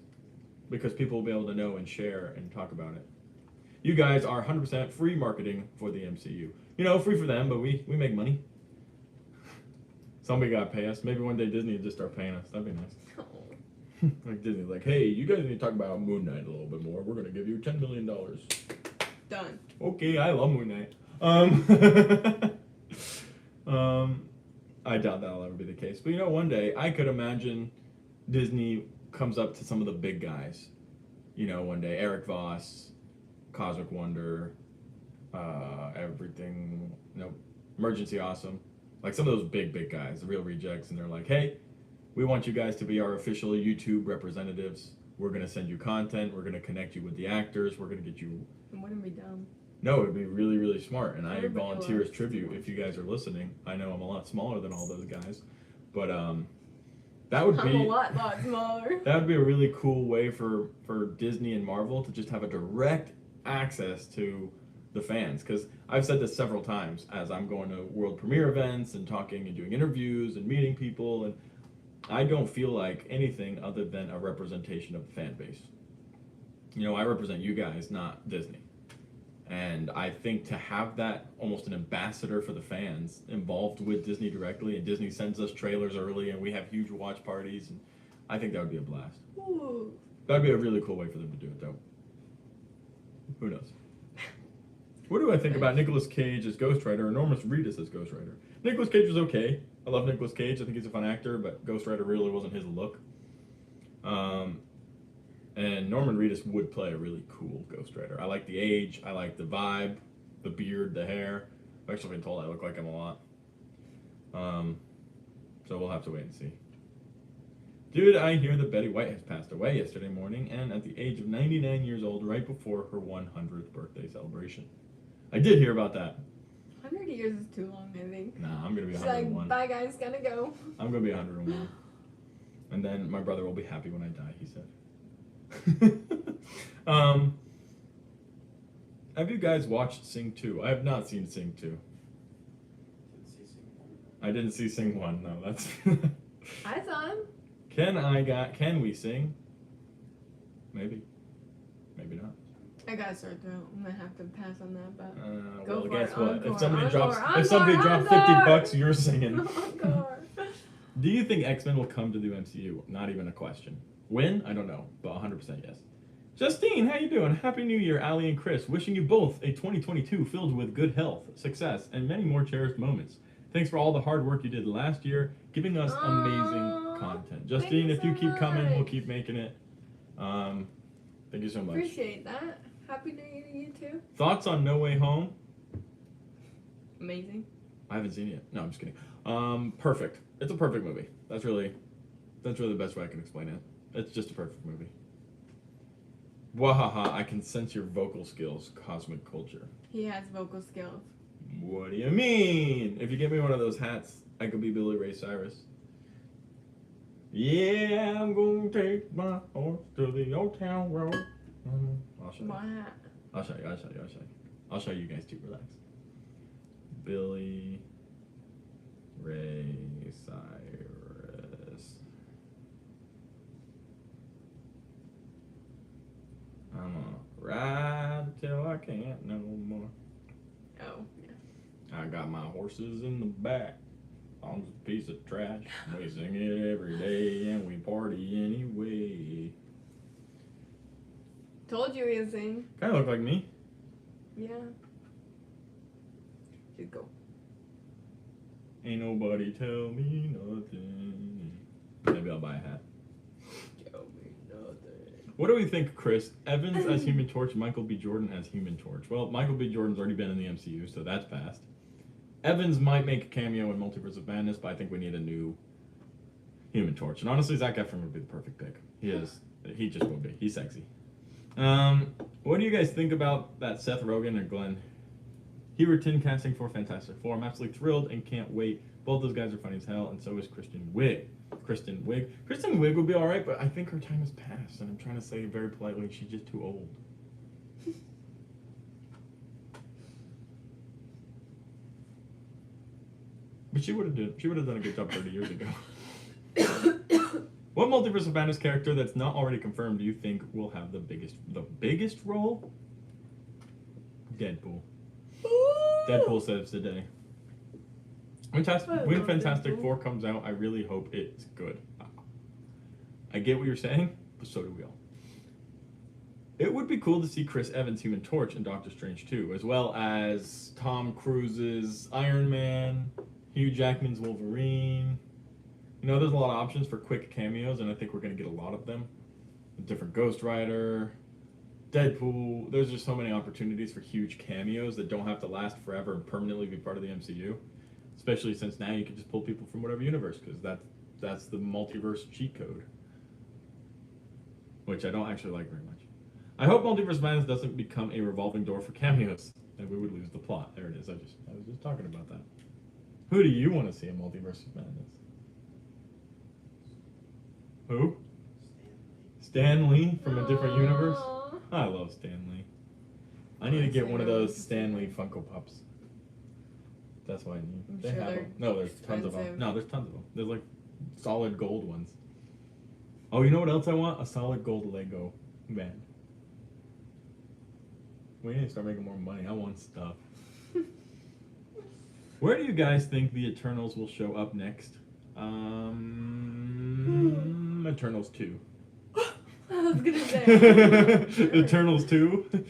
because people will be able to know and share and talk about it. You guys are 100% free marketing for the MCU. Free for them, but we make money. Somebody got to pay us. Maybe one day Disney will just start paying us. That'd be nice. Oh. Like Disney's like, hey, you guys need to talk about Moon Knight a little bit more. We're going to give you $10 million. Done. Okay, I love Moon Knight. I doubt that'll ever be the case. But one day I could imagine Disney comes up to some of the big guys. One day Eric Voss, Cosmic Wonder, Emergency Awesome. Like some of those big guys, the Real Rejects, and they're like, hey, we want you guys to be our official YouTube representatives. We're going to send you content. We're going to connect you with the actors. We're going to get you... It wouldn't be dumb. No, it'd be really, really smart. And Everybody I volunteer as loves tribute smart. if you guys are listening. I know I'm a lot smaller than all those guys. But that would be... I'm a lot smaller. That would be a really cool way for Disney and Marvel to just have a direct access to the fans, because I've said this several times as I'm going to world premiere events and talking and doing interviews and meeting people, and I don't feel like anything other than a representation of the fan base. I represent you guys, not Disney, and I think to have that almost an ambassador for the fans involved with Disney directly, and Disney sends us trailers early and we have huge watch parties, and I think that would be a blast. Ooh. That'd be a really cool way for them to do it, though. Who knows? What do I think about Nicolas Cage as Ghost Rider and Norman Reedus as Ghost Rider? Nicolas Cage was okay. I love Nicolas Cage. I think he's a fun actor, but Ghost Rider really wasn't his look. And Norman Reedus would play a really cool Ghost Rider. I like the age. I like the vibe. The beard, the hair. I've actually been told I look like him a lot. So we'll have to wait and see. Dude, I hear that Betty White has passed away yesterday morning, and at the age of 99 years old, right before her 100th birthday celebration. I did hear about that. 100 years is too long, I think. Nah, I'm gonna be She's 101. like, bye guys, gotta go. I'm gonna be 101. And then my brother will be happy when I die, he said. Have you guys watched Sing 2? I have not seen Sing 2. I didn't see Sing 1, no, that's... I saw him. Can we sing? Maybe. Maybe not. I got a sore throat. I'm gonna have to pass on that, but Well, for guess it. what? Encore, If somebody encore, drops $50, you're singing. Encore. Do you think X-Men will come to the MCU? Not even a question. When? I don't know, but 100% yes. Justine, how you doing? Happy New Year, Ali and Chris. Wishing you both a 2022 filled with good health, success, and many more cherished moments. Thanks for all the hard work you did last year, giving us amazing content. Justine, if you keep coming, we'll keep making it. Thank you so much. Appreciate that. Happy New Year to you too. Thoughts on No Way Home? Amazing. I haven't seen it yet. No, I'm just kidding. Perfect. It's a perfect movie. That's really the best way I can explain it. It's just a perfect movie. Wahaha, I can sense your vocal skills, Cosmic Culture. He has vocal skills. What do you mean? If you give me one of those hats, I could be Billy Ray Cyrus. Yeah, I'm gonna take my horse to the old town road. I'll show you. What? I'll show you. I'll show you guys too. Relax. Billy Ray Cyrus. I'm gonna ride till I can't no more. Oh, yeah. I got my horses in the back. I'm just a piece of trash. We sing it every day and we party anyway. Told you he was sing. Kind of look like me. Yeah. Just go. Ain't nobody tell me nothing. Maybe I'll buy a hat. Tell me nothing. What do we think, Chris? Evans as Human Torch, Michael B. Jordan as Human Torch. Well, Michael B. Jordan's already been in the MCU, so that's passed. Evans might make a cameo in Multiverse of Madness, but I think we need a new Human Torch. And honestly, Zac Efron would be the perfect pick. He is. He just will be. He's sexy. What do you guys think about that Seth Rogen and Glenn Hewerton casting for Fantastic Four? I'm absolutely thrilled and can't wait. Both those guys are funny as hell, and so is Kristen Wiig. Kristen Wiig would be alright, but I think her time has passed, and I'm trying to say very politely, she's just too old. But she would have done a good job 30 years ago. What Multiverse of Madness character that's not already confirmed do you think will have the biggest role? Deadpool. Deadpool says today. When Fantastic Four comes out, I really hope it's good. I get what you're saying, but so do we all. It would be cool to see Chris Evans' Human Torch in Doctor Strange 2, as well as Tom Cruise's Iron Man, Hugh Jackman's Wolverine. You know, there's a lot of options for quick cameos, and I think we're going to get a lot of them. A different Ghost Rider, Deadpool. There's just so many opportunities for huge cameos that don't have to last forever and permanently be part of the MCU. Especially since now you can just pull people from whatever universe, because that's the multiverse cheat code. Which I don't actually like very much. I hope Multiverse Madness doesn't become a revolving door for cameos, and we would lose the plot. There it is. I was just talking about that. Who do you want to see in Multiverse Madness? Who? Stan Lee from a different universe? I love Stan Lee. I need to get one of those Stan Lee Funko Pops. That's what I need. They have them. No, there's tons of them. No, there's tons of them. There's like solid gold ones. Oh, you know what else I want? A solid gold Lego man. We need to start making more money. I want stuff. Where do you guys think the Eternals will show up next? Eternals 2. I was gonna say. Eternals 2?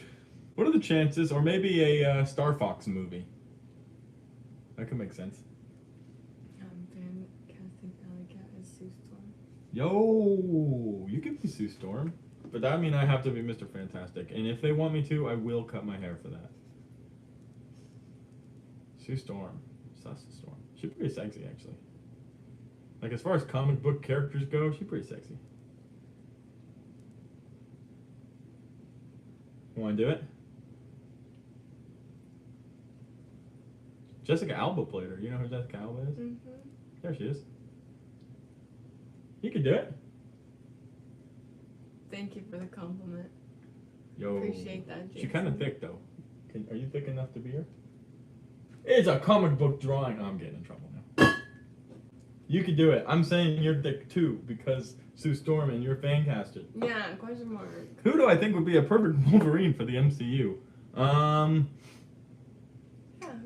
What are the chances? Or maybe a Star Fox movie. That could make sense. Fan casting Alley Cat as Sue Storm. Yo, you can be Sue Storm. But that mean I have to be Mr. Fantastic. And if they want me to, I will cut my hair for that. Sue Storm. Sus Storm. She's pretty sexy, actually. Like, as far as comic book characters go, she's pretty sexy. Want to do it? Jessica Alba played her. You know who Jessica Alba is? Mm-hmm. There she is. You could do it. Thank you for the compliment. Yo. Appreciate that, Jason. She's kind of thick, though. Are you thick enough to be her? It's a comic book drawing. Oh, I'm getting in trouble now. You could do it. I'm saying you're thick, too, because Sue Storm and you're fan-casted. Yeah, question mark. Who do I think would be a perfect Wolverine for the MCU? Yeah,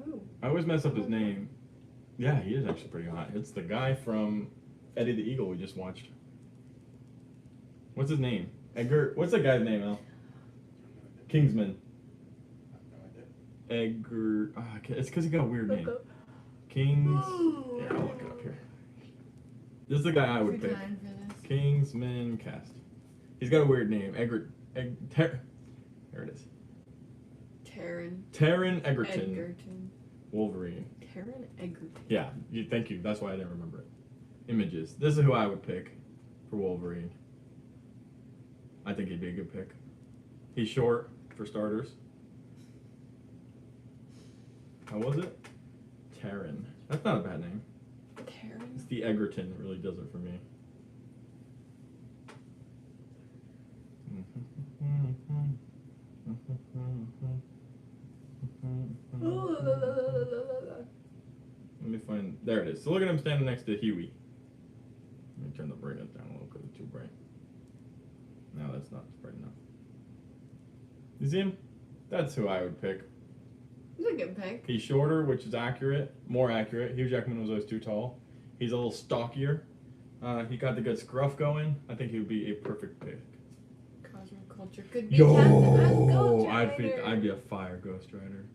who? I always mess up his name. Yeah, he is actually pretty hot. It's the guy from Eddie the Eagle we just watched. What's his name? Edgar. What's that guy's name, Al? Kingsman. Edgar. It's because he got a weird name. Kings. Yeah, I'll look it up here. This is the guy I would pick. Kingsman cast. He's got a weird name. There it is. Taron Egerton. Wolverine. Taron Egerton. Yeah, thank you. That's why I didn't remember it. Images. This is who I would pick for Wolverine. I think he'd be a good pick. He's short, for starters. How was it? Taron. That's not a bad name. Taron? It's the Egerton that really does it for me. Let me find. There it is. So look at him standing next to Huey. Let me turn the brightness down a little because it's too bright. No, that's not bright enough. You see him? That's who I would pick. He's a good pick. He's shorter, which is accurate. More accurate. Hugh Jackman was always too tall. He's a little stockier. He got the good scruff going. I think he would be a perfect pick. Cosmic Culture could be cast as Ghost I'd Rider. be a fire Ghost Rider.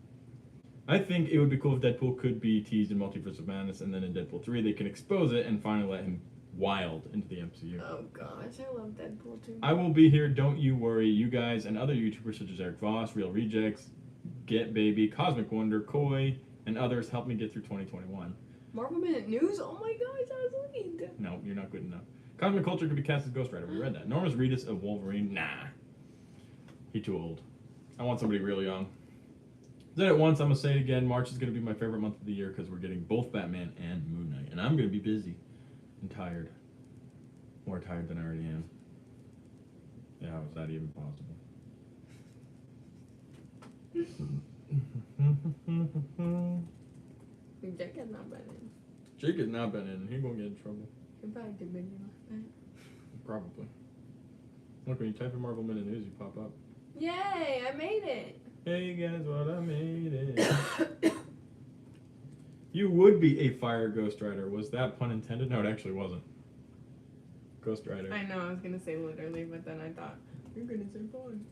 I think it would be cool if Deadpool could be teased in Multiverse of Madness, and then in Deadpool 3 they can expose it and finally let him wild into the MCU. Oh gosh, I love Deadpool too. I will be here, don't you worry. You guys and other YouTubers such as Eric Voss, Real Rejects, Get Baby, Cosmic Wonder, Koi, and others help me get through 2021. Marvel Minute News? Oh my gosh, I was looking. No, you're not good enough. Cosmic Culture could be cast as Ghost Rider. We read that. Normus Reedus of Wolverine? Nah. He too old. I want somebody real young. Said it once, I'm going to say it again. March is going to be my favorite month of the year because we're getting both Batman and Moon Knight. And I'm going to be busy and tired. More tired than I already am. Yeah, how is that even possible? Jake has not been in. Jake has not been in. He's going to get in trouble. He probably did big last night. Probably. Look, when you type in Marvel Minute News, you pop up. Yay, I made it. Hey guys, what I made it. You would be a fire Ghost Rider. Was that pun intended? No, it actually wasn't. Ghost Rider. I know, I was going to say literally, but then I thought, you're going to say fun.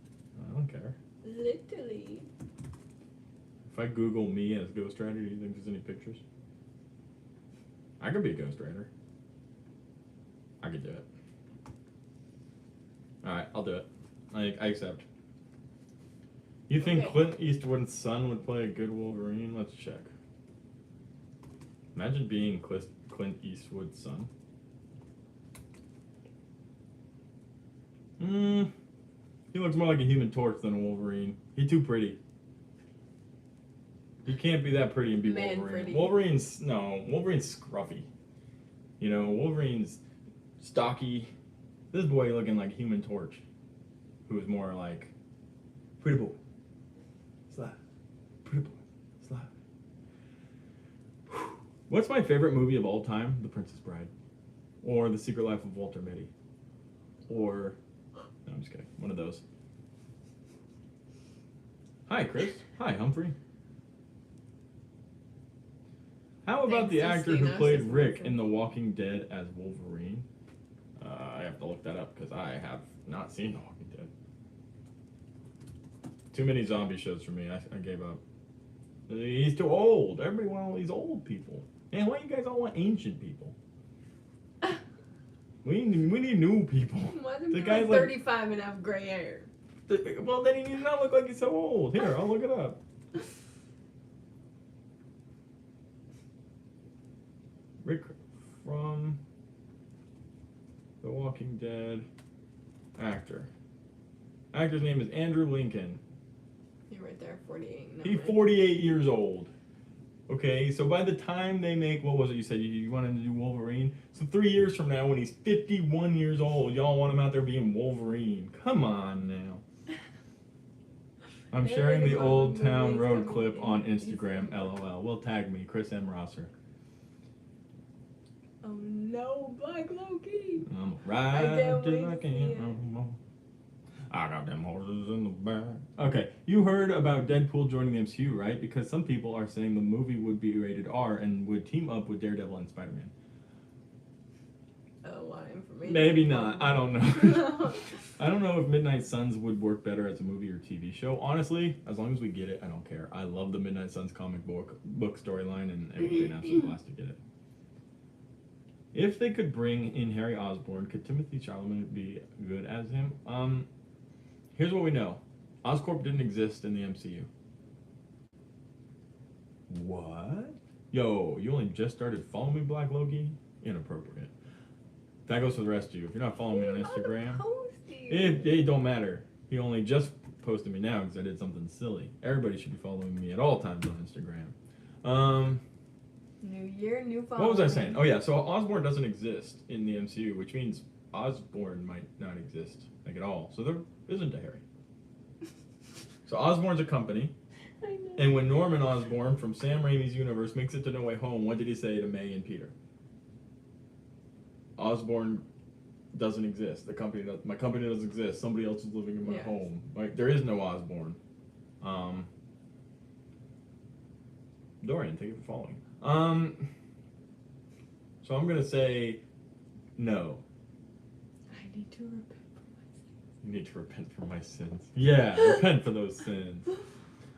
I don't care. Literally. If I Google me as Ghost Rider, do you think there's any pictures? I could be a Ghost Rider. I could do it. Alright, I'll do it. I accept. You think Okay. Clint Eastwood's son would play a good Wolverine? Let's check. Imagine being Clint Eastwood's son. He looks more like a Human Torch than a Wolverine. He's too pretty. He can't be that pretty and be Man Wolverine. pretty. Wolverine's scruffy. You know, Wolverine's stocky. This boy looking like Human Torch, who is more like pretty boy. Slap. Pretty boy. Slap. What's my favorite movie of all time? The Princess Bride. Or The Secret Life of Walter Mitty. Or... No, I'm just kidding. One of those. Hi, Chris. Hi, Humphrey. How about Thanks, the actor who Justina. played She's Rick awesome. in The Walking Dead as Wolverine? I have to look that up because I have not seen The Walking Dead. Too many zombie shows for me. I gave up. He's too old. Everybody wants all these old people. And why you guys all want ancient people? We need new people. Why The the guy's guy's like- 35 and have gray hair? Well, then he does not look like he's so old. Here, I'll look it up. from The Walking Dead actor. Actor's name is Andrew Lincoln. You're right there, 48. No, He's right? 48 years old. Okay, so by the time they make, what was it you said, you wanted to do Wolverine? So 3 years from now, when he's 51 years old, y'all want him out there being Wolverine. Come on now. I'm They're sharing like the about Old the Town movies Road coming clip in on Instagram, December. LOL. Well, tag me, Chris M. Rosser. Oh no, Black Loki! I'm I right can't till wait I to see can't it. no more. I got them horses in the back. Okay, you heard about Deadpool joining the MCU, right? Because some people are saying the movie would be rated R and would team up with Daredevil and Spider-Man. A lot of information. Maybe not. I don't know. I don't know if Midnight Suns would work better as a movie or TV show. Honestly, as long as we get it, I don't care. I love the Midnight Suns comic book storyline, and it would be an absolute blast to get it. If they could bring in Harry Osborn, could Timothy Chalamet be good as him? Here's what we know. Oscorp didn't exist in the MCU. What? Yo, you only just started following me, Black Loki? Inappropriate. That goes for the rest of you. If you're not following me on Instagram, it don't matter. He only just posted me now because I did something silly. Everybody should be following me at all times on Instagram. New year, new followers. What was I saying? Oh yeah, so Osborn doesn't exist in the MCU, which means Osborn might not exist like at all. So there isn't a Harry. So Osborn's a company, I know. and when Norman Osborn from Sam Raimi's universe makes it to No Way Home, what did he say to May and Peter? Osborn doesn't exist. My company doesn't exist. Somebody else is living in my home. Like there is no Osborn. Dorian, thank you for following. So I'm gonna say no. I need to repent. You need to repent for my sins. Yeah, repent for those sins.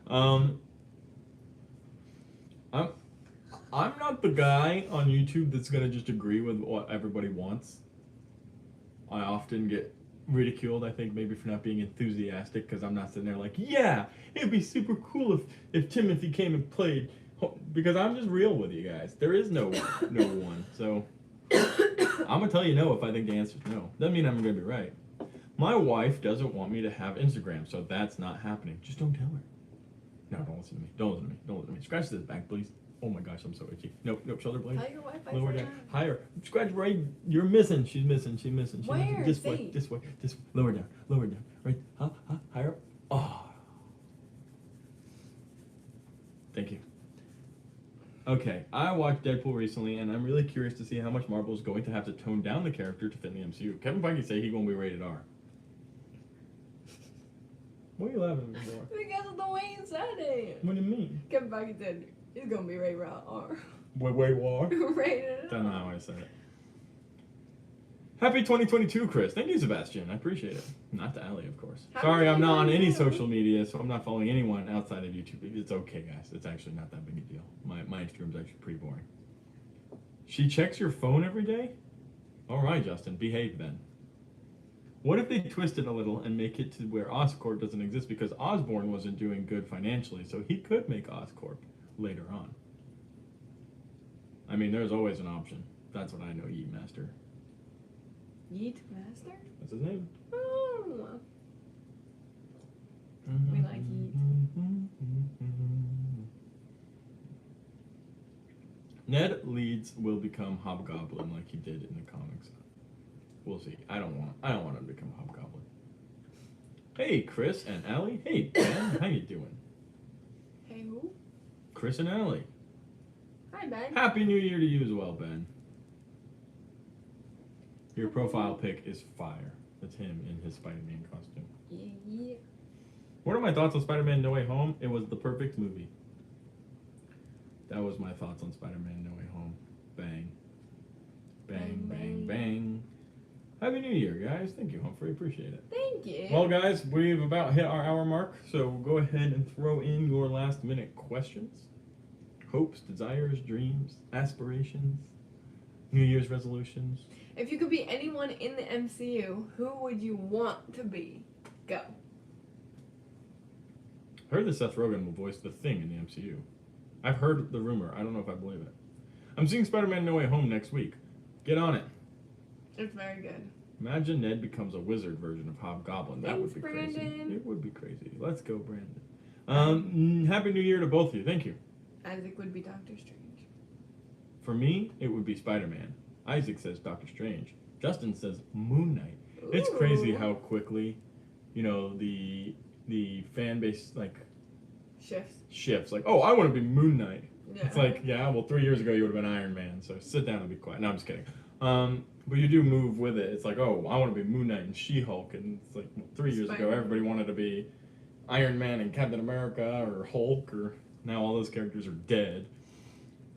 I'm not the guy on YouTube that's gonna just agree with what everybody wants. I often get ridiculed, I think, maybe for not being enthusiastic because I'm not sitting there like, yeah, it'd be super cool if Timothy came and played. Because I'm just real with you guys. There is no one. So I'm gonna tell you no if I think the answer's no. Doesn't mean I'm gonna be right. My wife doesn't want me to have Instagram, so that's not happening. Just don't tell her. No, don't listen to me. Don't listen to me. Don't listen to me. Scratch this back, please. Oh my gosh, I'm so itchy. Nope, shoulder blade. Tell your wife I Lower said down. that. Higher. Scratch right. You're missing. She's missing. Where? This way. Lower down. Right. Higher. Oh. Thank you. Okay, I watched Deadpool recently, and I'm really curious to see how much Marvel is going to have to tone down the character to fit in the MCU. Kevin Feige said he's going to be rated R. What are you laughing at me for? Because of the way you said it. What do you mean? Kevin Feige said it's gonna be rated R. Wait, what? Rated Don't know R. how I said it. Happy 2022, Chris. Thank you, Sebastian. I appreciate it. Not to Ali, of course. Happy Sorry, I'm not on any 2022. social media, so I'm not following anyone outside of YouTube. It's okay, guys. It's actually not that big a deal. My Instagram's actually pretty boring. She checks your phone every day? All right, Justin. Behave then. What if they twist it a little and make it to where Oscorp doesn't exist because Osborn wasn't doing good financially, so he could make Oscorp later on? I mean, there's always an option. That's what I know, Yeet Master. Yeet Master? That's his name. Oh. We like Yeet. Ned Leeds will become Hobgoblin like he did in the comics. We'll see. I don't want him to become Hobgoblin. Hey, Chris and Allie. Hey, Ben. How you doing? Hey, who? Chris and Allie. Hi, Ben. Happy New Year to you as well, Ben. Your profile pic is fire. That's him in his Spider-Man costume. Yeah. What are my thoughts on Spider-Man No Way Home? It was the perfect movie. That was my thoughts on Spider-Man No Way Home. Bang. Bang, bang, bang. Happy New Year, guys. Thank you, Humphrey. Appreciate it. Thank you. Well, guys, we've about hit our hour mark, so go ahead and throw in your last-minute questions. Hopes, desires, dreams, aspirations, New Year's resolutions. If you could be anyone in the MCU, who would you want to be? Go. I heard that Seth Rogen will voice the Thing in the MCU. I've heard the rumor. I don't know if I believe it. I'm seeing Spider-Man No Way Home next week. Get on it. It's very good. Imagine Ned becomes a wizard version of Hobgoblin. That would Thanks, be crazy. Brandon. It would be crazy. Let's go, Brandon. Happy New Year to both of you. Thank you. Isaac would be Doctor Strange. For me, it would be Spider-Man. Isaac says Doctor Strange. Justin says Moon Knight. Ooh. It's crazy how quickly, the fan base shifts. Like, oh, I want to be Moon Knight. Yeah. It's like, yeah, well, 3 years ago you would have been Iron Man. So sit down and be quiet. No, I'm just kidding. But you do move with it. It's like, oh, I want to be Moon Knight and She-Hulk, and it's like 3 years ago everybody wanted to be Iron Man and Captain America or Hulk, or now all those characters are dead.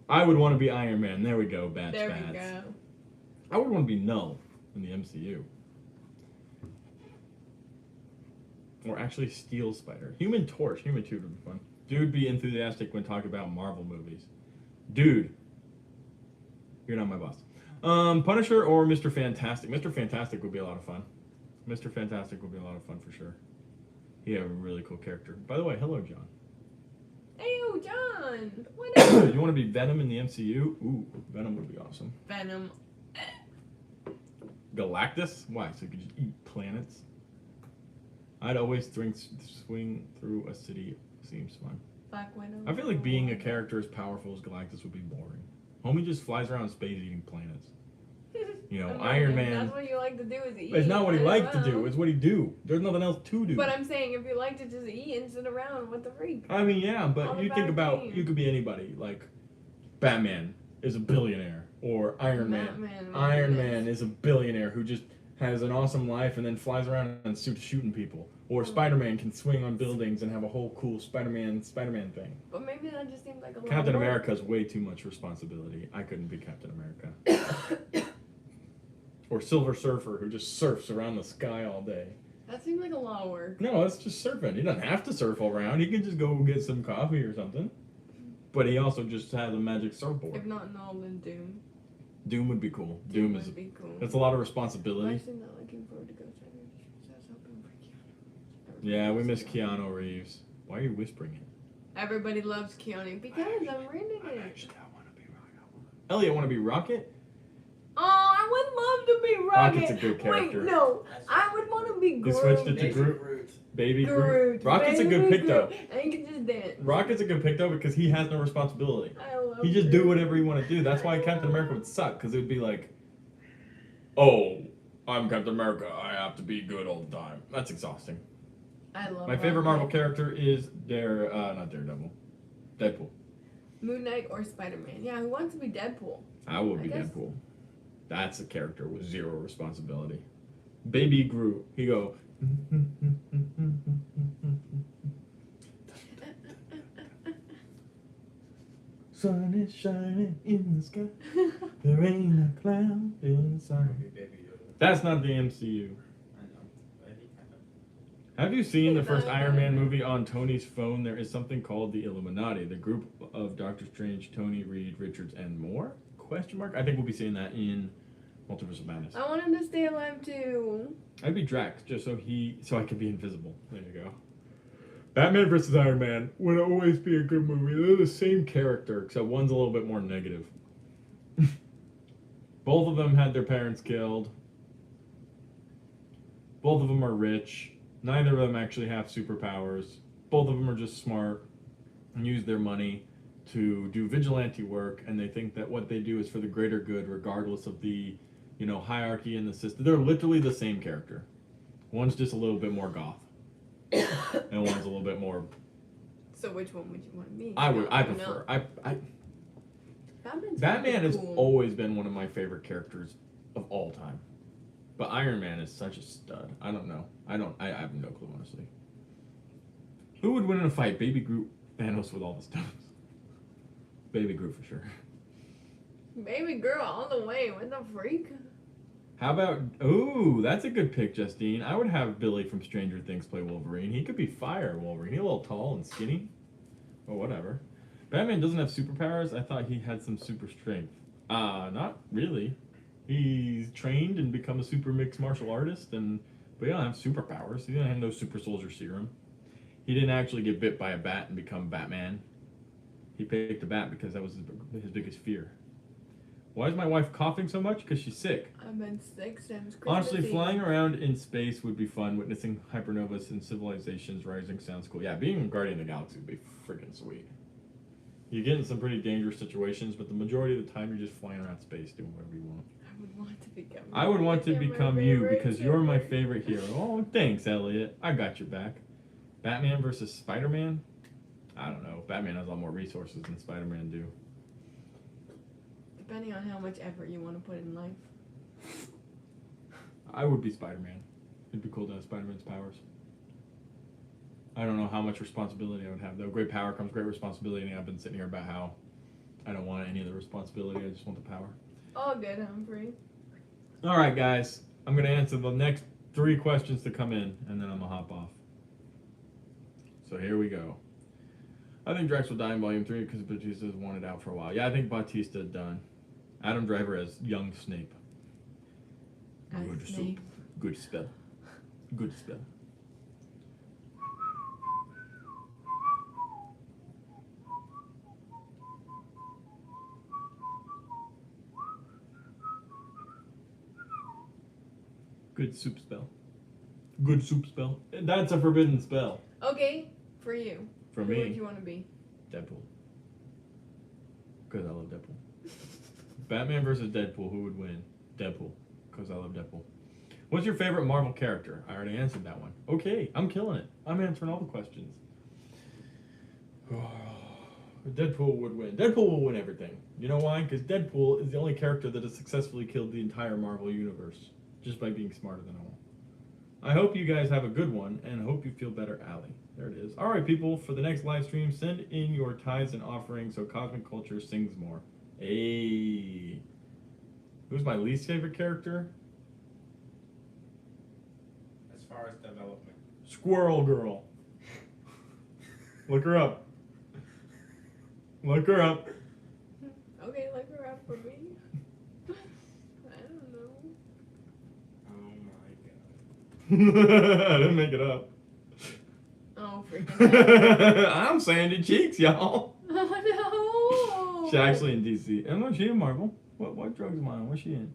I would want to be Iron Man. There we go, bats. There we go. I would want to be Null in the MCU. Or actually Steel Spider. Human Torch. Human 2 would be fun. Dude be enthusiastic when talking about Marvel movies. Dude. You're not my boss. Punisher or Mr. Fantastic. Mr. Fantastic would be a lot of fun. Mr. Fantastic would be a lot of fun for sure. He had a really cool character. By the way, hello, John. Heyo, John. What up? You want to be Venom in the MCU? Ooh, Venom would be awesome. Venom. Galactus? Why? So you could just eat planets? I'd always swing through a city. Seems fun. Black Widow. I feel like being a character as powerful as Galactus would be boring. Homie just flies around space eating planets. Iron Man. That's what you like to do is eat. It's not what he liked to do. It's what he do. There's nothing else to do. But I'm saying if you like to just eat and sit around, what the freak? I mean, yeah, but you think about, you could be anybody. Like, Batman is a billionaire. Or Iron Man. Iron Man is a billionaire who just has an awesome life and then flies around and shooting people. Or Spider-Man can swing on buildings and have a whole cool Spider-Man thing. But maybe that just seems like a lot Captain of work. America has way too much responsibility. I couldn't be Captain America. Or Silver Surfer who just surfs around the sky all day. That seems like a lot of work. No, that's just surfing. He doesn't have to surf all around. He can just go get some coffee or something. But he also just has a magic surfboard. If not Null, then Doom. Doom would be cool. Doom would be cool. That's a lot of I'm responsibility. actually not looking forward to Ghost Rider. I was hoping for Keanu. Yeah, we miss Keanu Reeves. Why are you whispering it? Everybody loves Keanu because I'm reading it. Actually, I want to be Rocket. Elliot, want to be Rocket? Oh, I would love to be Rocket. Rocket's a good character. Wait, no. I would want to be Groot. You switched it to Groot. Baby Groot. Rocket's a good pick, though. And he can just dance. Rocket's a good pick, though, because he has no responsibility. I love He just Groot. do whatever he want to do. That's why Captain America would suck, because it would be like, oh, I'm Captain America. I have to be good all the time. That's exhausting. I love My favorite Rocket. Marvel character is not Daredevil. Deadpool. Moon Knight or Spider-Man. Yeah, who wants to be Deadpool? I would be guess- Deadpool. That's a character with zero responsibility. Baby Groot. He go. Sun is shining in the sky. There ain't a cloud inside. That's not the MCU. Have you seen the first Iron Man movie? On Tony's phone, there is something called the Illuminati, the group of Doctor Strange, Tony, Reed, Richards, and more? Question mark? I think we'll be seeing that in Multiverse of Madness. I want him to stay alive too. I'd be Drax, just so I could be invisible. There you go. Batman vs. Iron Man would always be a good movie. They're the same character, except one's a little bit more negative. Both of them had their parents killed. Both of them are rich. Neither of them actually have superpowers. Both of them are just smart and use their money to do vigilante work, and they think that what they do is for the greater good, regardless of the, hierarchy in the system. They're literally the same character. One's just a little bit more goth, and one's a little bit more. So which one would you want to be? I prefer. Batman has cool. always been one of my favorite characters of all time, but Iron Man is such a stud. I don't know. I have no clue, honestly. Who would win in a fight? Baby Groot, Thanos with all the stones. Baby Groot for sure. Baby girl all the way. What the freak? How about... Ooh, that's a good pick, Justine. I would have Billy from Stranger Things play Wolverine. He could be fire Wolverine. He's a little tall and skinny. Or whatever. Batman doesn't have superpowers. I thought he had some super strength. Not really. He's trained and become a super mixed martial artist, but he don't have superpowers. He didn't have no super soldier serum. He didn't actually get bit by a bat and become Batman. He picked a bat because that was his biggest fear. Why is my wife coughing so much? Because she's sick. I've been sick since Christmas Honestly, Eve. flying around in space would be fun. Witnessing hypernovas and civilizations rising sounds cool. Yeah, being a Guardian of the Galaxy would be freaking sweet. You get in some pretty dangerous situations, but the majority of the time you're just flying around space doing whatever you want. I would want to become you because you're my favorite hero. Oh, thanks, Elliot. I got your back. Batman versus Spider-Man? I don't know. Batman has a lot more resources than Spider-Man do. Depending on how much effort you want to put in life. I would be Spider-Man. It'd be cool to have Spider-Man's powers. I don't know how much responsibility I would have, though. Great power comes great responsibility, and I've been sitting here about how I don't want any of the responsibility. I just want the power. All good, Humphrey. All right, guys. I'm going to answer the next 3 questions to come in, and then I'm going to hop off. So here we go. I think Drax will die in Volume 3 because Bautista's wanted out for a while. Yeah, I think Bautista done. Adam Driver as young Snape. Good Snape. soup. Good spell. Good spell. Good soup spell. Good soup spell. That's a forbidden spell. Okay, for you. For Who me. would you want to be? Deadpool. Because I love Deadpool. Batman versus Deadpool, who would win? Deadpool. Because I love Deadpool. What's your favorite Marvel character? I already answered that one. Okay, I'm killing it. I'm answering all the questions. Deadpool would win. Deadpool will win everything. You know why? Because Deadpool is the only character that has successfully killed the entire Marvel universe just by being smarter than all. I hope you guys have a good one, and hope you feel better, Allie. There it is. All right, people, for the next live stream, send in your tithes and offerings so Cosmic Culture sings more. Hey. Who's my least favorite character? As far as development. Squirrel Girl. Look her up. Look her up. Okay, look her up for me. I don't know. Oh my god. I didn't make it up. Oh, freaking I'm Sandy Cheeks, y'all. Oh, no. She's actually in DC. And was she in Marvel? What drugs am I on? What's she in?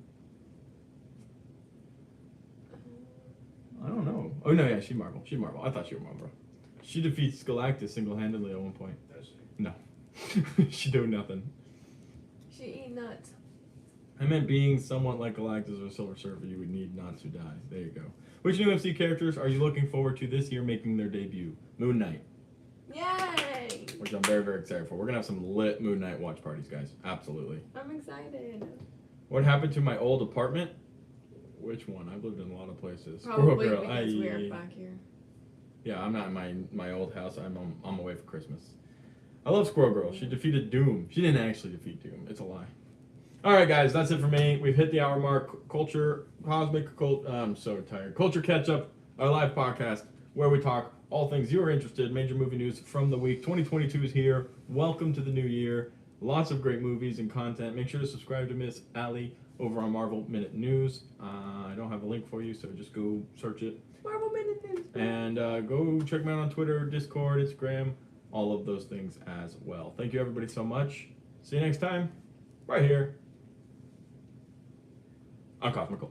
I don't know. Oh, no, yeah, she's Marvel. She's Marvel. I thought she was Marvel. She defeats Galactus single-handedly at one point. Does she? No. She do nothing. She eat nuts. I meant being somewhat like Galactus or Silver Surfer, you would need not to die. There you go. Which new MC characters are you looking forward to this year making their debut? Moon Knight. Yay! Which I'm very, very excited for. We're going to have some lit Moon Knight watch parties, guys. Absolutely. I'm excited. What happened to my old apartment? Which one? I've lived in a lot of places. Probably Squirrel Girl. because we're back here. Yeah, I'm not in my old house. I'm away for Christmas. I love Squirrel Girl. She defeated Doom. She didn't actually defeat Doom. It's a lie. All right, guys, that's it for me. We've hit the hour mark. I'm so tired. Culture Catchup, our live podcast where we talk all things you are interested in, major movie news from the week. 2022 is here. Welcome to the new year. Lots of great movies and content. Make sure to subscribe to Miss Allie over on Marvel Minute News. I don't have a link for you, so just go search it. Marvel Minute News. And go check me out on Twitter, Discord, Instagram, all of those things as well. Thank you, everybody, so much. See you next time, right here on Cosmic Culture.